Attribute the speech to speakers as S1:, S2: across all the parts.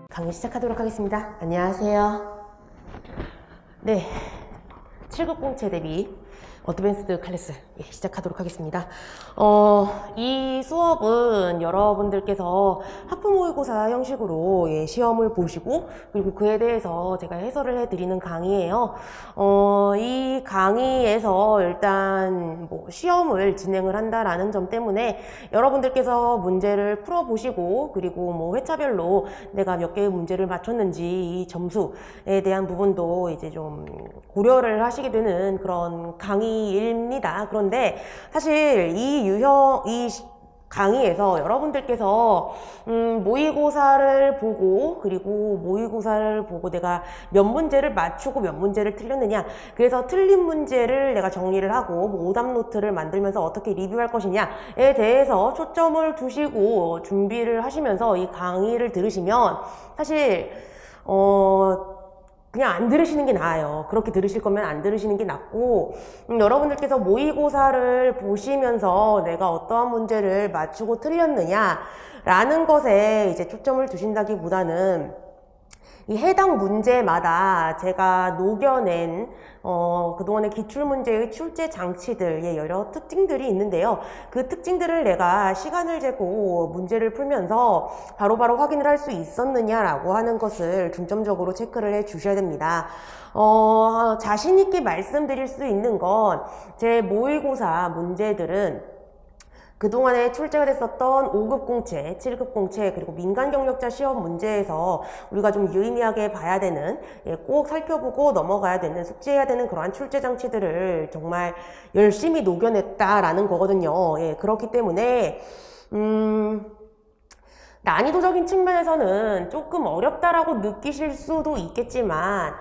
S1: 강의 시작하도록 하겠습니다. 안녕하세요. 네, 7급 공채 대비 어드밴스드 클래스 시작하도록 하겠습니다. 이 수업은 여러분들께서 학부 모의고사 형식으로 시험을 보시고 그리고 그에 대해서 제가 해설을 해드리는 강의예요. 이 강의에서 일단 시험을 진행을 한다라는 점 때문에 여러분들께서 문제를 풀어보시고 그리고 회차별로 내가 몇 개의 문제를 맞췄는지 이 점수에 대한 부분도 이제 좀 고려를 하시게 되는 그런 강의입니다. 그런데 사실 이 강의에서 여러분들께서 모의고사를 보고 그리고 모의고사를 보고 내가 몇 문제를 맞추고 몇 문제를 틀렸느냐, 그래서 틀린 문제를 내가 정리를 하고 오답 노트를 만들면서 어떻게 리뷰할 것이냐에 대해서 초점을 두시고 준비를 하시면서 이 강의를 들으시면 사실 그냥 안 들으시는 게 나아요. 그렇게 들으실 거면 안 들으시는 게 낫고, 여러분들께서 모의고사를 보시면서 내가 어떠한 문제를 맞추고 틀렸느냐라는 것에 이제 초점을 두신다기보다는 이 해당 문제마다 제가 녹여낸 그동안의 기출문제의 출제 장치들, 여러 특징들이 있는데요. 그 특징들을 내가 시간을 재고 문제를 풀면서 바로바로 확인을 할 수 있었느냐라고 하는 것을 중점적으로 체크를 해 주셔야 됩니다. 자신 있게 말씀드릴 수 있는 건 제 모의고사 문제들은 그동안에 출제가 됐었던 5급 공채, 7급 공채, 그리고 민간 경력자 시험 문제에서 우리가 좀 유의미하게 봐야 되는, 꼭 살펴보고 넘어가야 되는, 숙지해야 되는 그러한 출제 장치들을 정말 열심히 녹여냈다라는 거거든요. 그렇기 때문에 난이도적인 측면에서는 조금 어렵다라고 느끼실 수도 있겠지만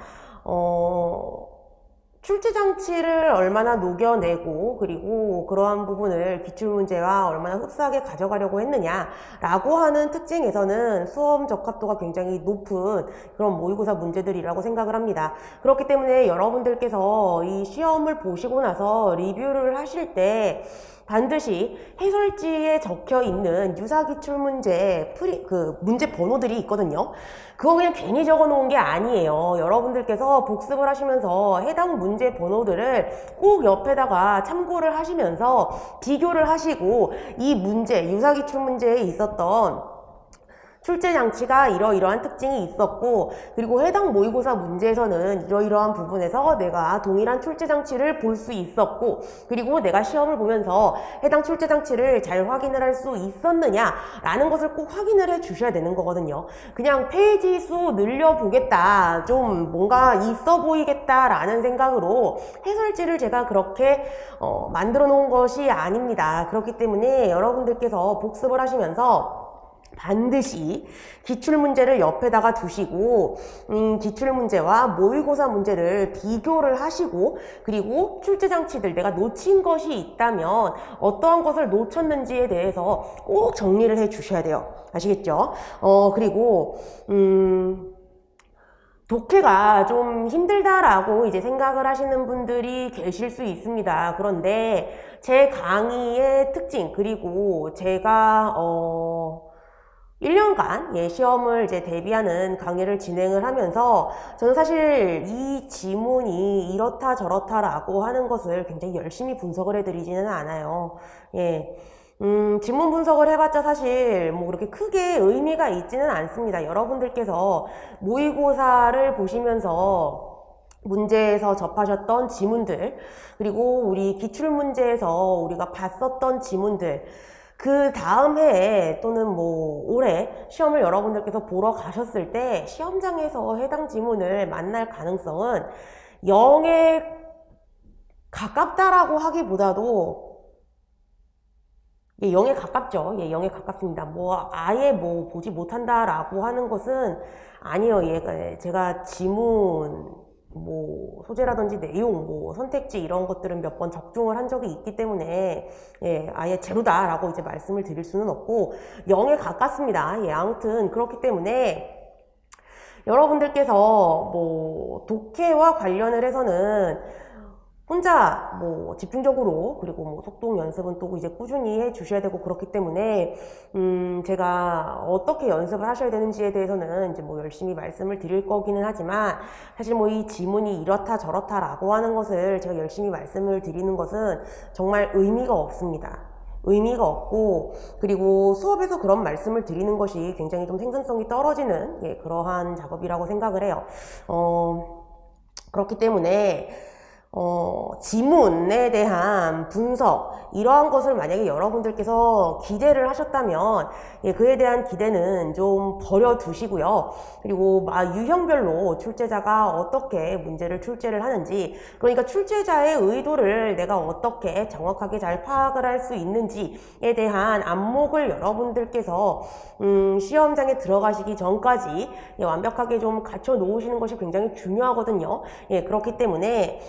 S1: 출제 장치를 얼마나 녹여내고 그리고 그러한 부분을 기출문제와 얼마나 흡사하게 가져가려고 했느냐라고 하는 특징에서는 수험 적합도가 굉장히 높은 그런 모의고사 문제들이라고 생각을 합니다. 그렇기 때문에 여러분들께서 이 시험을 보시고 나서 리뷰를 하실 때 반드시 해설지에 적혀 있는 유사기출문제 문제 번호들이 있거든요. 그거 그냥 괜히 적어 놓은 게 아니에요. 여러분들께서 복습을 하시면서 해당 문제 번호들을 꼭 옆에다가 참고를 하시면서 비교를 하시고 이 문제, 유사기출문제에 있었던 출제 장치가 이러이러한 특징이 있었고 그리고 해당 모의고사 문제에서는 이러이러한 부분에서 내가 동일한 출제 장치를 볼 수 있었고 그리고 내가 시험을 보면서 해당 출제 장치를 잘 확인을 할 수 있었느냐라는 것을 꼭 확인을 해 주셔야 되는 거거든요. 그냥 페이지 수 늘려보겠다, 좀 뭔가 있어 보이겠다라는 생각으로 해설지를 제가 그렇게 만들어 놓은 것이 아닙니다. 그렇기 때문에 여러분들께서 복습을 하시면서 반드시 기출문제를 옆에다가 두시고 기출문제와 모의고사 문제를 비교를 하시고 그리고 출제장치들 내가 놓친 것이 있다면 어떠한 것을 놓쳤는지에 대해서 꼭 정리를 해 주셔야 돼요. 아시겠죠? 그리고 독해가 좀 힘들다라고 이제 생각을 하시는 분들이 계실 수 있습니다. 그런데 제 강의의 특징, 그리고 제가 1년간 시험을 이제 대비하는 강의를 진행을 하면서 저는 사실 이 지문이 이렇다 저렇다라고 하는 것을 굉장히 열심히 분석을 해드리지는 않아요. 지문 분석을 해봤자 사실 그렇게 크게 의미가 있지는 않습니다. 여러분들께서 모의고사를 보시면서 문제에서 접하셨던 지문들, 그리고 우리 기출문제에서 우리가 봤었던 지문들, 그 다음 해에 또는 올해 시험을 여러분들께서 보러 가셨을 때 시험장에서 해당 지문을 만날 가능성은 0에 가깝다라고 하기보다도 0에 가깝죠. 0에 가깝습니다. 아예 보지 못한다라고 하는 것은 아니에요. 제가 지문 소재라든지 내용, 선택지 이런 것들은 몇 번 적중을 한 적이 있기 때문에 아예 제로다라고 이제 말씀을 드릴 수는 없고 0에 가깝습니다. 아무튼 그렇기 때문에 여러분들께서 독해와 관련을 해서는 혼자 뭐 집중적으로, 그리고 뭐 속독 연습은 또 이제 꾸준히 해 주셔야 되고 그렇기 때문에 제가 어떻게 연습을 하셔야 되는지에 대해서는 이제 뭐 열심히 말씀을 드릴 거기는 하지만, 사실 뭐 이 지문이 이렇다 저렇다라고 하는 것을 제가 열심히 말씀을 드리는 것은 정말 의미가 없습니다. 의미가 없고, 그리고 수업에서 그런 말씀을 드리는 것이 굉장히 좀 생산성이 떨어지는, 예, 그러한 작업이라고 생각을 해요. 그렇기 때문에 지문에 대한 분석, 이러한 것을 만약에 여러분들께서 기대를 하셨다면, 예, 그에 대한 기대는 좀 버려두시고요. 그리고 유형별로 출제자가 어떻게 문제를 출제를 하는지, 그러니까 출제자의 의도를 내가 어떻게 정확하게 잘 파악을 할 수 있는지에 대한 안목을 여러분들께서 시험장에 들어가시기 전까지, 예, 완벽하게 좀 갖춰 놓으시는 것이 굉장히 중요하거든요. 예, 그렇기 때문에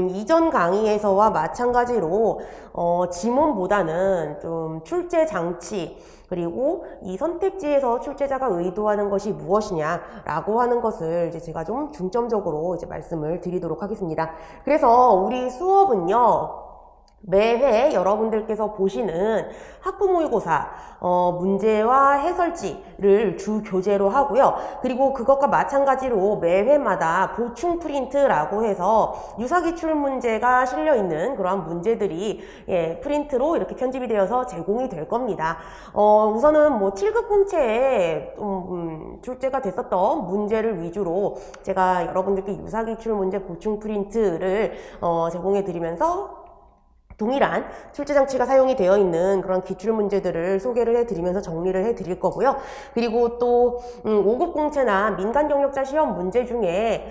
S1: 이전 강의에서와 마찬가지로 지문보다는 좀 출제 장치, 그리고 이 선택지에서 출제자가 의도하는 것이 무엇이냐라고 하는 것을 이제 제가 좀 중점적으로 이제 말씀을 드리도록 하겠습니다. 그래서 우리 수업은요, 매회 여러분들께서 보시는 학부 모의고사 문제와 해설지를 주 교재로 하고요. 그리고 그것과 마찬가지로 매회마다 보충 프린트라고 해서 유사기출 문제가 실려있는 그러한 문제들이, 예, 프린트로 이렇게 편집이 되어서 제공이 될 겁니다. 우선은 뭐 7급 공채에 출제가 됐었던 문제를 위주로 제가 여러분들께 유사기출 문제 보충 프린트를 제공해 드리면서 동일한 출제 장치가 사용이 되어 있는 그런 기출 문제들을 소개를 해드리면서 정리를 해드릴 거고요. 그리고 또 5급 공채나 민간 경력자 시험 문제 중에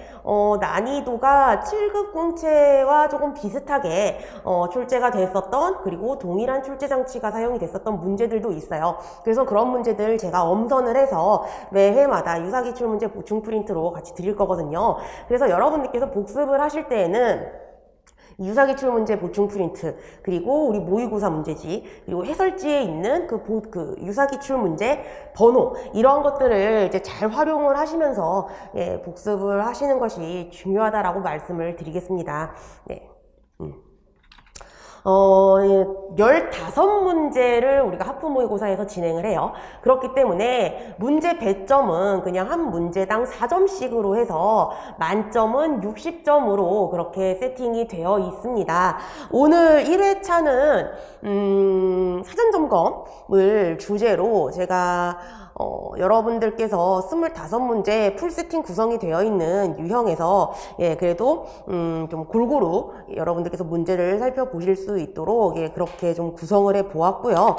S1: 난이도가 7급 공채와 조금 비슷하게 출제가 됐었던, 그리고 동일한 출제 장치가 사용이 됐었던 문제들도 있어요. 그래서 그런 문제들 제가 엄선을 해서 매회마다 유사기출 문제 보충 프린트로 같이 드릴 거거든요. 그래서 여러분들께서 복습을 하실 때에는 유사기출 문제 보충 프린트, 그리고 우리 모의고사 문제지, 그리고 해설지에 있는 그 유사기출 문제 번호, 이런 것들을 이제 잘 활용을 하시면서, 예, 복습을 하시는 것이 중요하다라고 말씀을 드리겠습니다. 네. 15문제를 우리가 하프 모의고사에서 진행을 해요. 그렇기 때문에 문제 배점은 그냥 한 문제당 4점씩으로 해서 만점은 60점으로 그렇게 세팅이 되어 있습니다. 오늘 1회차는 사전점검을 주제로 제가 여러분들께서 25문제 풀세팅 구성이 되어 있는 유형에서, 예, 그래도 좀 골고루 여러분들께서 문제를 살펴보실 수 있도록, 예, 그렇게 좀 구성을 해 보았고요.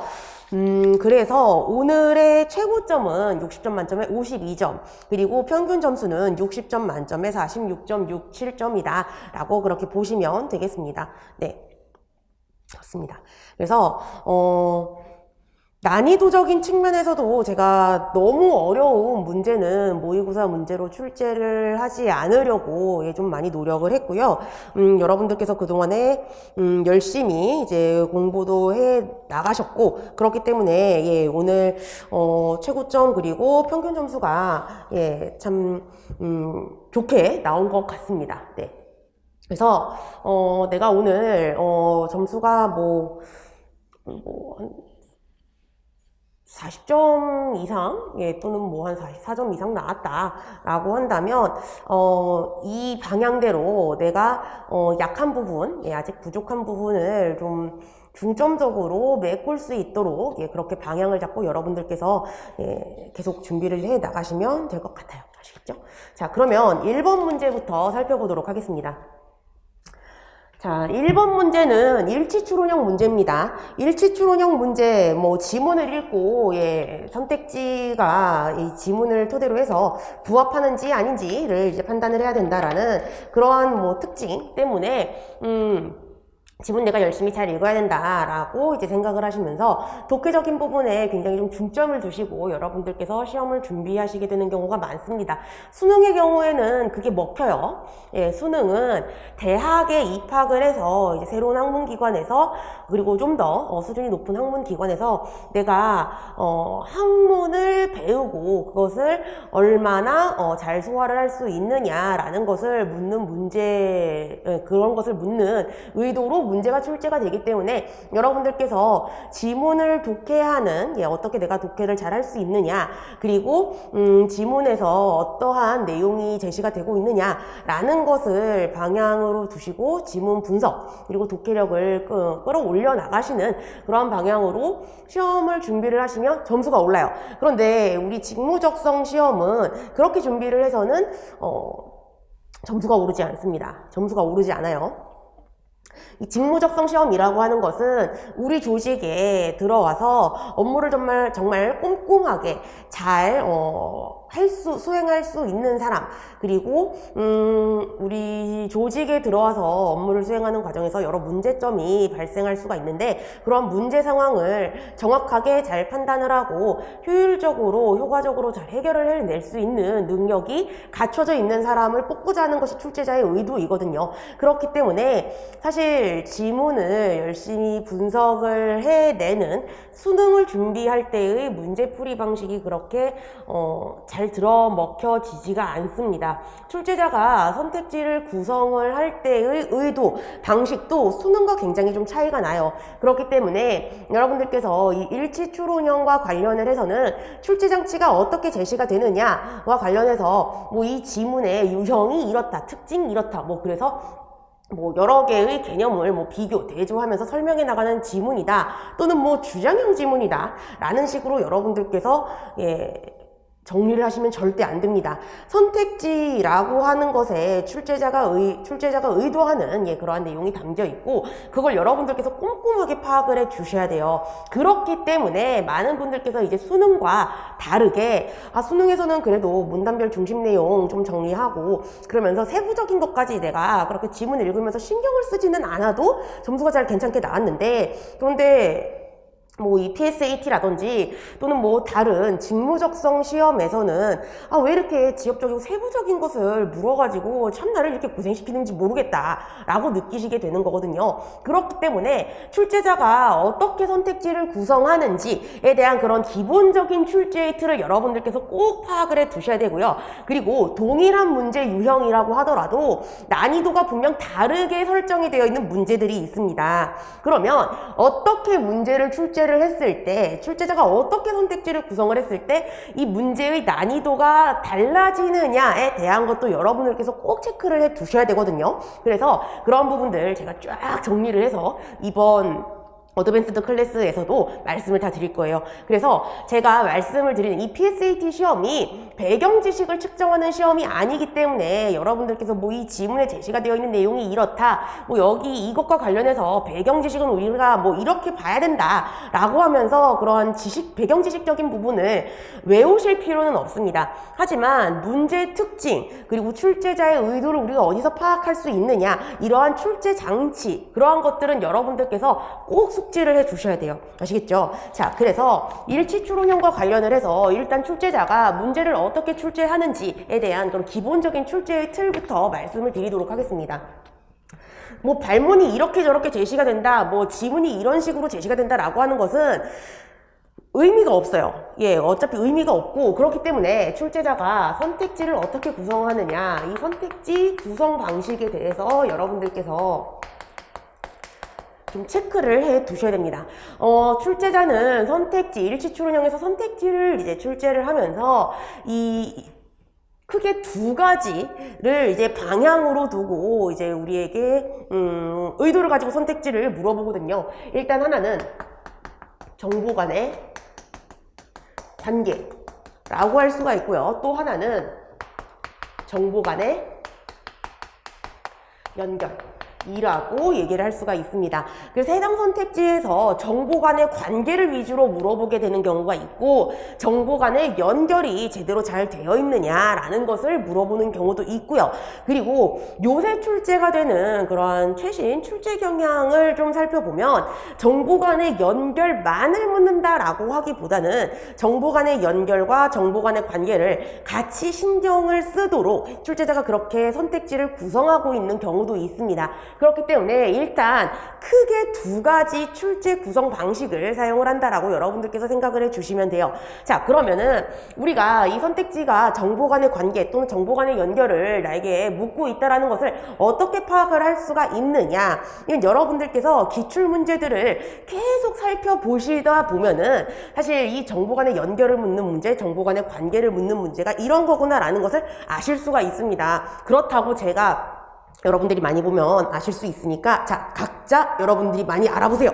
S1: 그래서 오늘의 최고점은 60점 만점에 52점, 그리고 평균 점수는 60점 만점에 46.67점이다 라고 그렇게 보시면 되겠습니다. 네, 그렇습니다. 그래서 난이도적인 측면에서도 제가 너무 어려운 문제는 모의고사 문제로 출제를 하지 않으려고, 예, 좀 많이 노력을 했고요. 여러분들께서 그동안에 열심히 이제 공부도 해 나가셨고, 그렇기 때문에, 예, 오늘 최고점 그리고 평균 점수가, 예, 참 좋게 나온 것 같습니다. 네. 그래서 내가 오늘 점수가 뭐 40점 이상, 예, 또는 뭐 한 44점 이상 나왔다라고 한다면, 이 방향대로 내가 약한 부분, 예, 아직 부족한 부분을 좀 중점적으로 메꿀 수 있도록, 예, 그렇게 방향을 잡고 여러분들께서, 예, 계속 준비를 해 나가시면 될 것 같아요. 아시겠죠? 자, 그러면 1번 문제부터 살펴보도록 하겠습니다. 자, 1번 문제는 일치추론형 문제입니다. 일치추론형 문제, 뭐 지문을 읽고, 예, 선택지가 이 지문을 토대로 해서 부합하는지 아닌지를 이제 판단을 해야 된다라는 그러한 뭐 특징 때문에 지문 내가 열심히 잘 읽어야 된다라고 이제 생각을 하시면서 독해적인 부분에 굉장히 좀 중점을 두시고 여러분들께서 시험을 준비하시게 되는 경우가 많습니다. 수능의 경우에는 그게 먹혀요. 예, 수능은 대학에 입학을 해서 이제 새로운 학문기관에서 그리고 좀 더 수준이 높은 학문기관에서 내가 학문을 배우고 그것을 얼마나 잘 소화를 할 수 있느냐라는 것을 묻는 문제, 그런 것을 묻는 의도로 문제가 출제가 되기 때문에 여러분들께서 지문을 독해하는 어떻게 내가 독해를 잘 할 수 있느냐, 그리고 지문에서 어떠한 내용이 제시가 되고 있느냐 라는 것을 방향으로 두시고 지문 분석 그리고 독해력을 끌어올려 나가시는 그런 방향으로 시험을 준비를 하시면 점수가 올라요. 그런데 우리 직무적성 시험은 그렇게 준비를 해서는 점수가 오르지 않습니다. 점수가 오르지 않아요. 이 직무적성 시험이라고 하는 것은 우리 조직에 들어와서 업무를 정말 꼼꼼하게 잘 수행할 수 있는 사람, 그리고 우리 조직에 들어와서 업무를 수행하는 과정에서 여러 문제점이 발생할 수가 있는데 그런 문제 상황을 정확하게 잘 판단을 하고 효율적으로 효과적으로 잘 해결을 해낼 수 있는 능력이 갖춰져 있는 사람을 뽑고자 하는 것이 출제자의 의도이거든요. 그렇기 때문에 사실 지문을 열심히 분석을 해내는 수능을 준비할 때의 문제풀이 방식이 그렇게 잘 들어먹혀지지가 않습니다. 출제자가 선택지를 구성을 할 때의 의도, 방식도 수능과 굉장히 좀 차이가 나요. 그렇기 때문에 여러분들께서 이 일치추론형과 관련을 해서는 출제장치가 어떻게 제시가 되느냐와 관련해서 뭐 이 지문의 유형이 이렇다, 특징이 이렇다, 그래서 여러 개의 개념을 비교, 대조하면서 설명해 나가는 지문이다, 또는 주장형 지문이다 라는 식으로 여러분들께서 정리를 하시면 절대 안 됩니다. 선택지라고 하는 것에 출제자가 의도하는 그러한 내용이 담겨 있고 그걸 여러분들께서 꼼꼼하게 파악을 해 주셔야 돼요. 그렇기 때문에 많은 분들께서 이제 수능과 다르게 수능에서는 그래도 문단별 중심 내용 좀 정리하고 그러면서 세부적인 것까지 내가 그렇게 지문 읽으면서 신경을 쓰지는 않아도 점수가 잘 괜찮게 나왔는데, 그런데 이 PSAT라든지 또는 다른 직무적성 시험에서는 왜 이렇게 지엽적이고 세부적인 것을 물어가지고 참 나를 이렇게 고생시키는지 모르겠다 라고 느끼시게 되는 거거든요. 그렇기 때문에 출제자가 어떻게 선택지를 구성하는지에 대한 그런 기본적인 출제의 틀을 여러분들께서 꼭 파악을 해 두셔야 되고요. 그리고 동일한 문제 유형이라고 하더라도 난이도가 분명 다르게 설정이 되어 있는 문제들이 있습니다. 그러면 어떻게 문제를 출제를 했을 때, 출제자가 어떻게 선택지를 구성을 했을 때 이 문제의 난이도가 달라지느냐에 대한 것도 여러분들께서 꼭 체크를 해 두셔야 되거든요. 그래서 그런 부분들 제가 쫙 정리를 해서 이번 어드밴스드 클래스에서도 말씀을 다 드릴 거예요. 그래서 제가 말씀을 드리는 이 PSAT 시험이 배경 지식을 측정하는 시험이 아니기 때문에 여러분들께서 이 지문에 제시가 되어 있는 내용이 이렇다, 여기 이것과 관련해서 배경 지식은 우리가 이렇게 봐야 된다 라고 하면서 그러한 배경 지식적인 부분을 외우실 필요는 없습니다. 하지만 문제 특징 그리고 출제자의 의도를 우리가 어디서 파악할 수 있느냐, 이러한 출제 장치, 그러한 것들은 여러분들께서 꼭 숙지를 해 주셔야 돼요. 아시겠죠? 자, 그래서 일치추론형과 관련을 해서 일단 출제자가 문제를 어떻게 출제하는지에 대한 그런 기본적인 출제의 틀부터 말씀을 드리도록 하겠습니다. 발문이 이렇게 저렇게 제시가 된다, 지문이 이런 식으로 제시가 된다라고 하는 것은 의미가 없어요. 어차피 의미가 없고, 그렇기 때문에 출제자가 선택지를 어떻게 구성하느냐, 이 선택지 구성 방식에 대해서 여러분들께서 좀 체크를 해 두셔야 됩니다. 출제자는 일치추론형에서 선택지를 이제 출제를 하면서 크게 두 가지를 이제 방향으로 두고 이제 우리에게 의도를 가지고 선택지를 물어보거든요. 일단 하나는 정보 간의 관계라고 할 수가 있고요. 또 하나는 정보 간의 연결 이라고 얘기를 할 수가 있습니다. 그래서 해당 선택지에서 정보 간의 관계를 위주로 물어보게 되는 경우가 있고 정보 간의 연결이 제대로 잘 되어 있느냐라는 것을 물어보는 경우도 있고요. 그리고 요새 출제가 되는 그러한 최신 출제 경향을 좀 살펴보면 정보 간의 연결만을 묻는다라고 하기보다는 정보 간의 연결과 정보 간의 관계를 같이 신경을 쓰도록 출제자가 그렇게 선택지를 구성하고 있는 경우도 있습니다. 그렇기 때문에 일단 크게 두 가지 출제 구성 방식을 사용을 한다라고 여러분들께서 생각을 해주시면 돼요. 자, 그러면은 우리가 이 선택지가 정보 간의 관계 또는 정보 간의 연결을 나에게 묻고 있다라는 것을 어떻게 파악을 할 수가 있느냐, 이건 여러분들께서 기출 문제들을 계속 살펴보시다 보면은 사실 이 정보 간의 연결을 묻는 문제, 정보 간의 관계를 묻는 문제가 이런 거구나라는 것을 아실 수가 있습니다. 그렇다고 제가 여러분들이 많이 보면 아실 수 있으니까 자, 각자 여러분들이 많이 알아보세요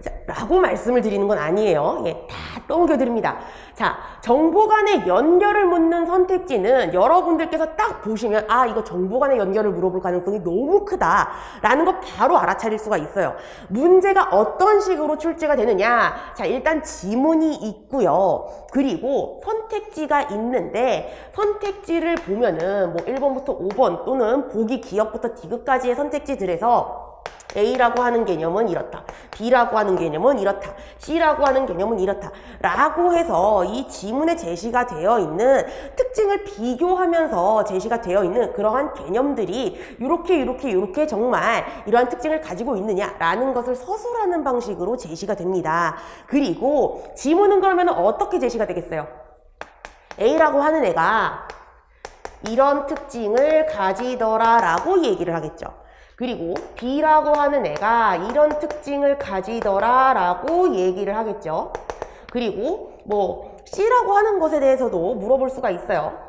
S1: 자, 라고 말씀을 드리는 건 아니에요. 예, 다 떠옮겨드립니다. 자, 정보 간의 연결을 묻는 선택지는 여러분들께서 딱 보시면 아, 이거 정보 간의 연결을 물어볼 가능성이 너무 크다 라는 거 바로 알아차릴 수가 있어요. 문제가 어떤 식으로 출제가 되느냐, 자, 일단 지문이 있고요. 그리고 선택지가 있는데 선택지를 보면은 뭐 1번부터 5번 또는 보기 기역부터 디귿까지의 선택지들에서 A라고 하는 개념은 이렇다, B라고 하는 개념은 이렇다, C라고 하는 개념은 이렇다 라고 해서 이 지문에 제시가 되어 있는 특징을 비교하면서 제시가 되어 있는 그러한 개념들이 이렇게 정말 이러한 특징을 가지고 있느냐라는 것을 서술하는 방식으로 제시가 됩니다. 그리고 지문은 그러면 어떻게 제시가 되겠어요? A라고 하는 애가 이런 특징을 가지더라 라고 얘기를 하겠죠. 그리고 B라고 하는 애가 이런 특징을 가지더라 라고 얘기를 하겠죠. 그리고 뭐 C라고 하는 것에 대해서도 물어볼 수가 있어요.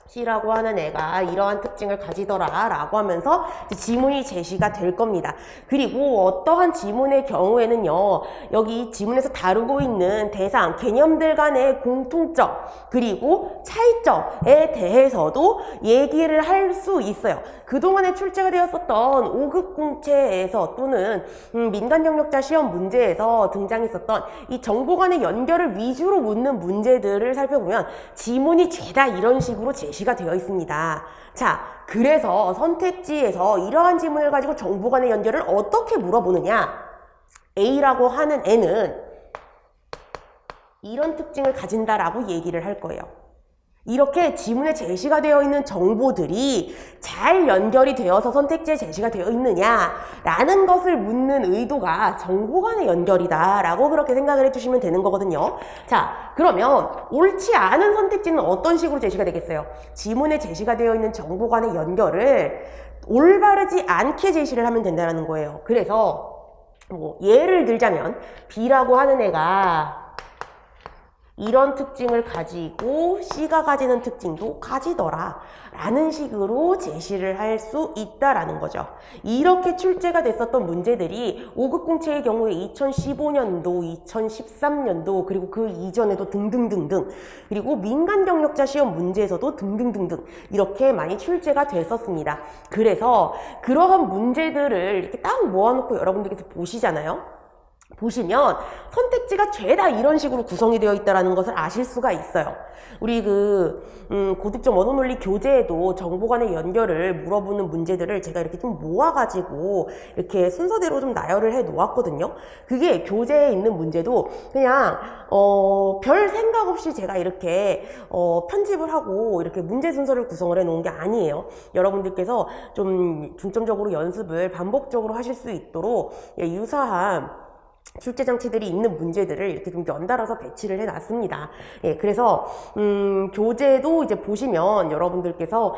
S1: C라고 하는 애가 이러한 특징을 가지더라 라고 하면서 지문이 제시가 될 겁니다. 그리고 어떠한 지문의 경우에는요, 여기 지문에서 다루고 있는 대상, 개념들 간의 공통점 그리고 차이점에 대해서도 얘기를 할 수 있어요. 그동안에 출제가 되었었던 5급 공채에서 또는 민간경력자 시험 문제에서 등장했었던 이 정보 간의 연결을 위주로 묻는 문제들을 살펴보면 지문이 죄다 이런 식으로 제시가 되어 있습니다. 자, 그래서 선택지에서 이러한 지문을 가지고 정보 간의 연결을 어떻게 물어보느냐, A라고 하는 애는 이런 특징을 가진다라고 얘기를 할 거예요. 이렇게 지문에 제시가 되어 있는 정보들이 잘 연결이 되어서 선택지에 제시가 되어 있느냐라는 것을 묻는 의도가 정보 간의 연결이다 라고 그렇게 생각을 해주시면 되는 거거든요. 자, 그러면 옳지 않은 선택지는 어떤 식으로 제시가 되겠어요? 지문에 제시가 되어 있는 정보 간의 연결을 올바르지 않게 제시를 하면 된다는 거예요. 그래서 뭐 예를 들자면 B라고 하는 애가 이런 특징을 가지고 C가 가지는 특징도 가지더라 라는 식으로 제시를 할 수 있다라는 거죠. 이렇게 출제가 됐었던 문제들이 5급 공채의 경우에 2015년도, 2013년도 그리고 그 이전에도 등등등등, 그리고 민간 경력자 시험 문제에서도 등등등등 이렇게 많이 출제가 됐었습니다. 그래서 그러한 문제들을 이렇게 딱 모아놓고 여러분들께서 보시잖아요. 보시면 선택지가 죄다 이런 식으로 구성이 되어 있다는 것을 아실 수가 있어요. 우리 고득점 언어논리 교재에도 정보 간의 연결을 물어보는 문제들을 제가 이렇게 좀 모아가지고 이렇게 순서대로 좀 나열을 해 놓았거든요. 그게 교재에 있는 문제도 그냥 별 생각 없이 제가 이렇게 편집을 하고 이렇게 문제 순서를 구성을 해 놓은 게 아니에요. 여러분들께서 좀 중점적으로 연습을 반복적으로 하실 수 있도록 유사한 출제 장치들이 있는 문제들을 이렇게 좀 연달아서 배치를 해놨습니다. 예, 그래서 교재도 이제 보시면 여러분들께서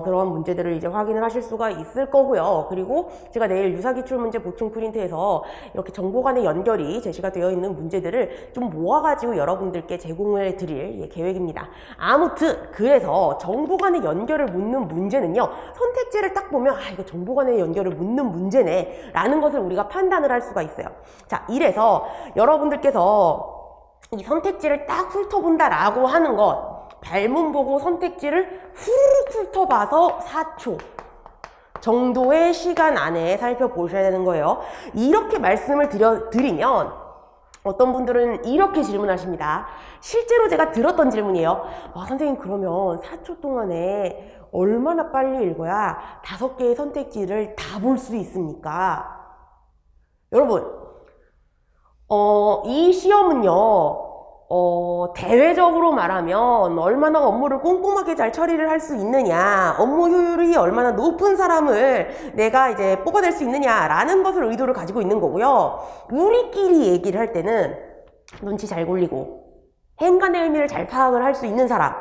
S1: 그런 문제들을 이제 확인을 하실 수가 있을 거고요. 그리고 제가 내일 유사기출 문제 보충 프린트에서 이렇게 정보 간의 연결이 제시가 되어 있는 문제들을 좀 모아가지고 여러분들께 제공을 드릴 계획입니다. 아무튼 그래서 정보 간의 연결을 묻는 문제는요, 선택지를 딱 보면 아, 이거 정보 간의 연결을 묻는 문제네 라는 것을 우리가 판단을 할 수가 있어요. 자, 이래서 여러분들께서 이 선택지를 딱 훑어본다라고 하는 것, 발문 보고 선택지를 후루룩 훑어봐서 4초, 정도의 시간 안에 살펴보셔야 되는 거예요. 이렇게 말씀을 드리면 어떤 분들은 이렇게 질문하십니다. 실제로 제가 들었던 질문이에요. 선생님, 그러면 4초 동안에 얼마나 빨리 읽어야 5개의 선택지를 다 볼 수 있습니까? 여러분, 이 시험은요, 대외적으로 말하면 얼마나 업무를 꼼꼼하게 잘 처리를 할 수 있느냐, 업무 효율이 얼마나 높은 사람을 내가 이제 뽑아낼 수 있느냐라는 것을 의도를 가지고 있는 거고요. 우리끼리 얘기를 할 때는 눈치 잘 굴리고 행간의 의미를 잘 파악을 할 수 있는 사람,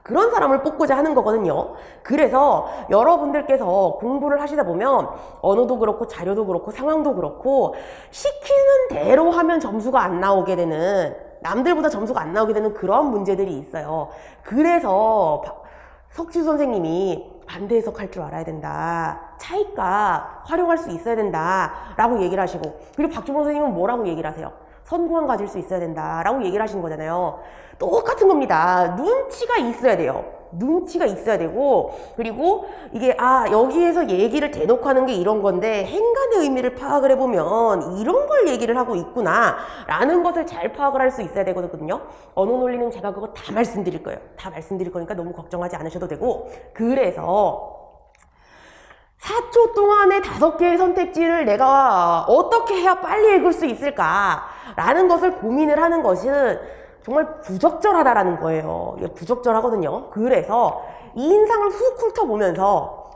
S1: 그런 사람을 뽑고자 하는 거거든요. 그래서 여러분들께서 공부를 하시다 보면 언어도 그렇고 자료도 그렇고 상황도 그렇고 시키는 대로 하면 점수가 안 나오게 되는, 남들보다 점수가 안 나오게 되는 그런 문제들이 있어요. 그래서 석주 선생님이 반대 해석할 줄 알아야 된다, 차이가 활용할 수 있어야 된다 라고 얘기를 하시고, 그리고 박주범 선생님은 뭐라고 얘기를 하세요? 선구안 가질 수 있어야 된다 라고 얘기를 하신 거잖아요. 똑같은 겁니다. 눈치가 있어야 돼요. 눈치가 있어야 되고, 그리고 이게 여기에서 얘기를 대놓고 하는 게 이런 건데 행간의 의미를 파악을 해보면 이런 걸 얘기를 하고 있구나 라는 것을 잘 파악을 할 수 있어야 되거든요. 언어 논리는 제가 그거 다 말씀드릴 거예요. 다 말씀드릴 거니까 너무 걱정하지 않으셔도 되고, 그래서 4초 동안에 5개의 선택지를 내가 어떻게 해야 빨리 읽을 수 있을까라는 것을 고민을 하는 것은 정말 부적절하다라는 거예요. 이게 부적절하거든요. 그래서 이 인상을 훅 훑어보면서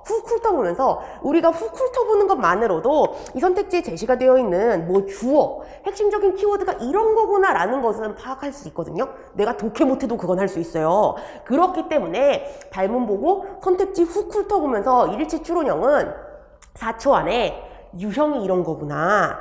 S1: 우리가 훅 훑어보는 것만으로도 이 선택지에 제시가 되어 있는 뭐 주어, 핵심적인 키워드가 이런 거구나 라는 것은 파악할 수 있거든요. 내가 독해 못해도 그건 할 수 있어요. 그렇기 때문에 발문 보고 선택지 훅 훑어보면서 일치 추론형은 4초 안에 유형이 이런 거구나.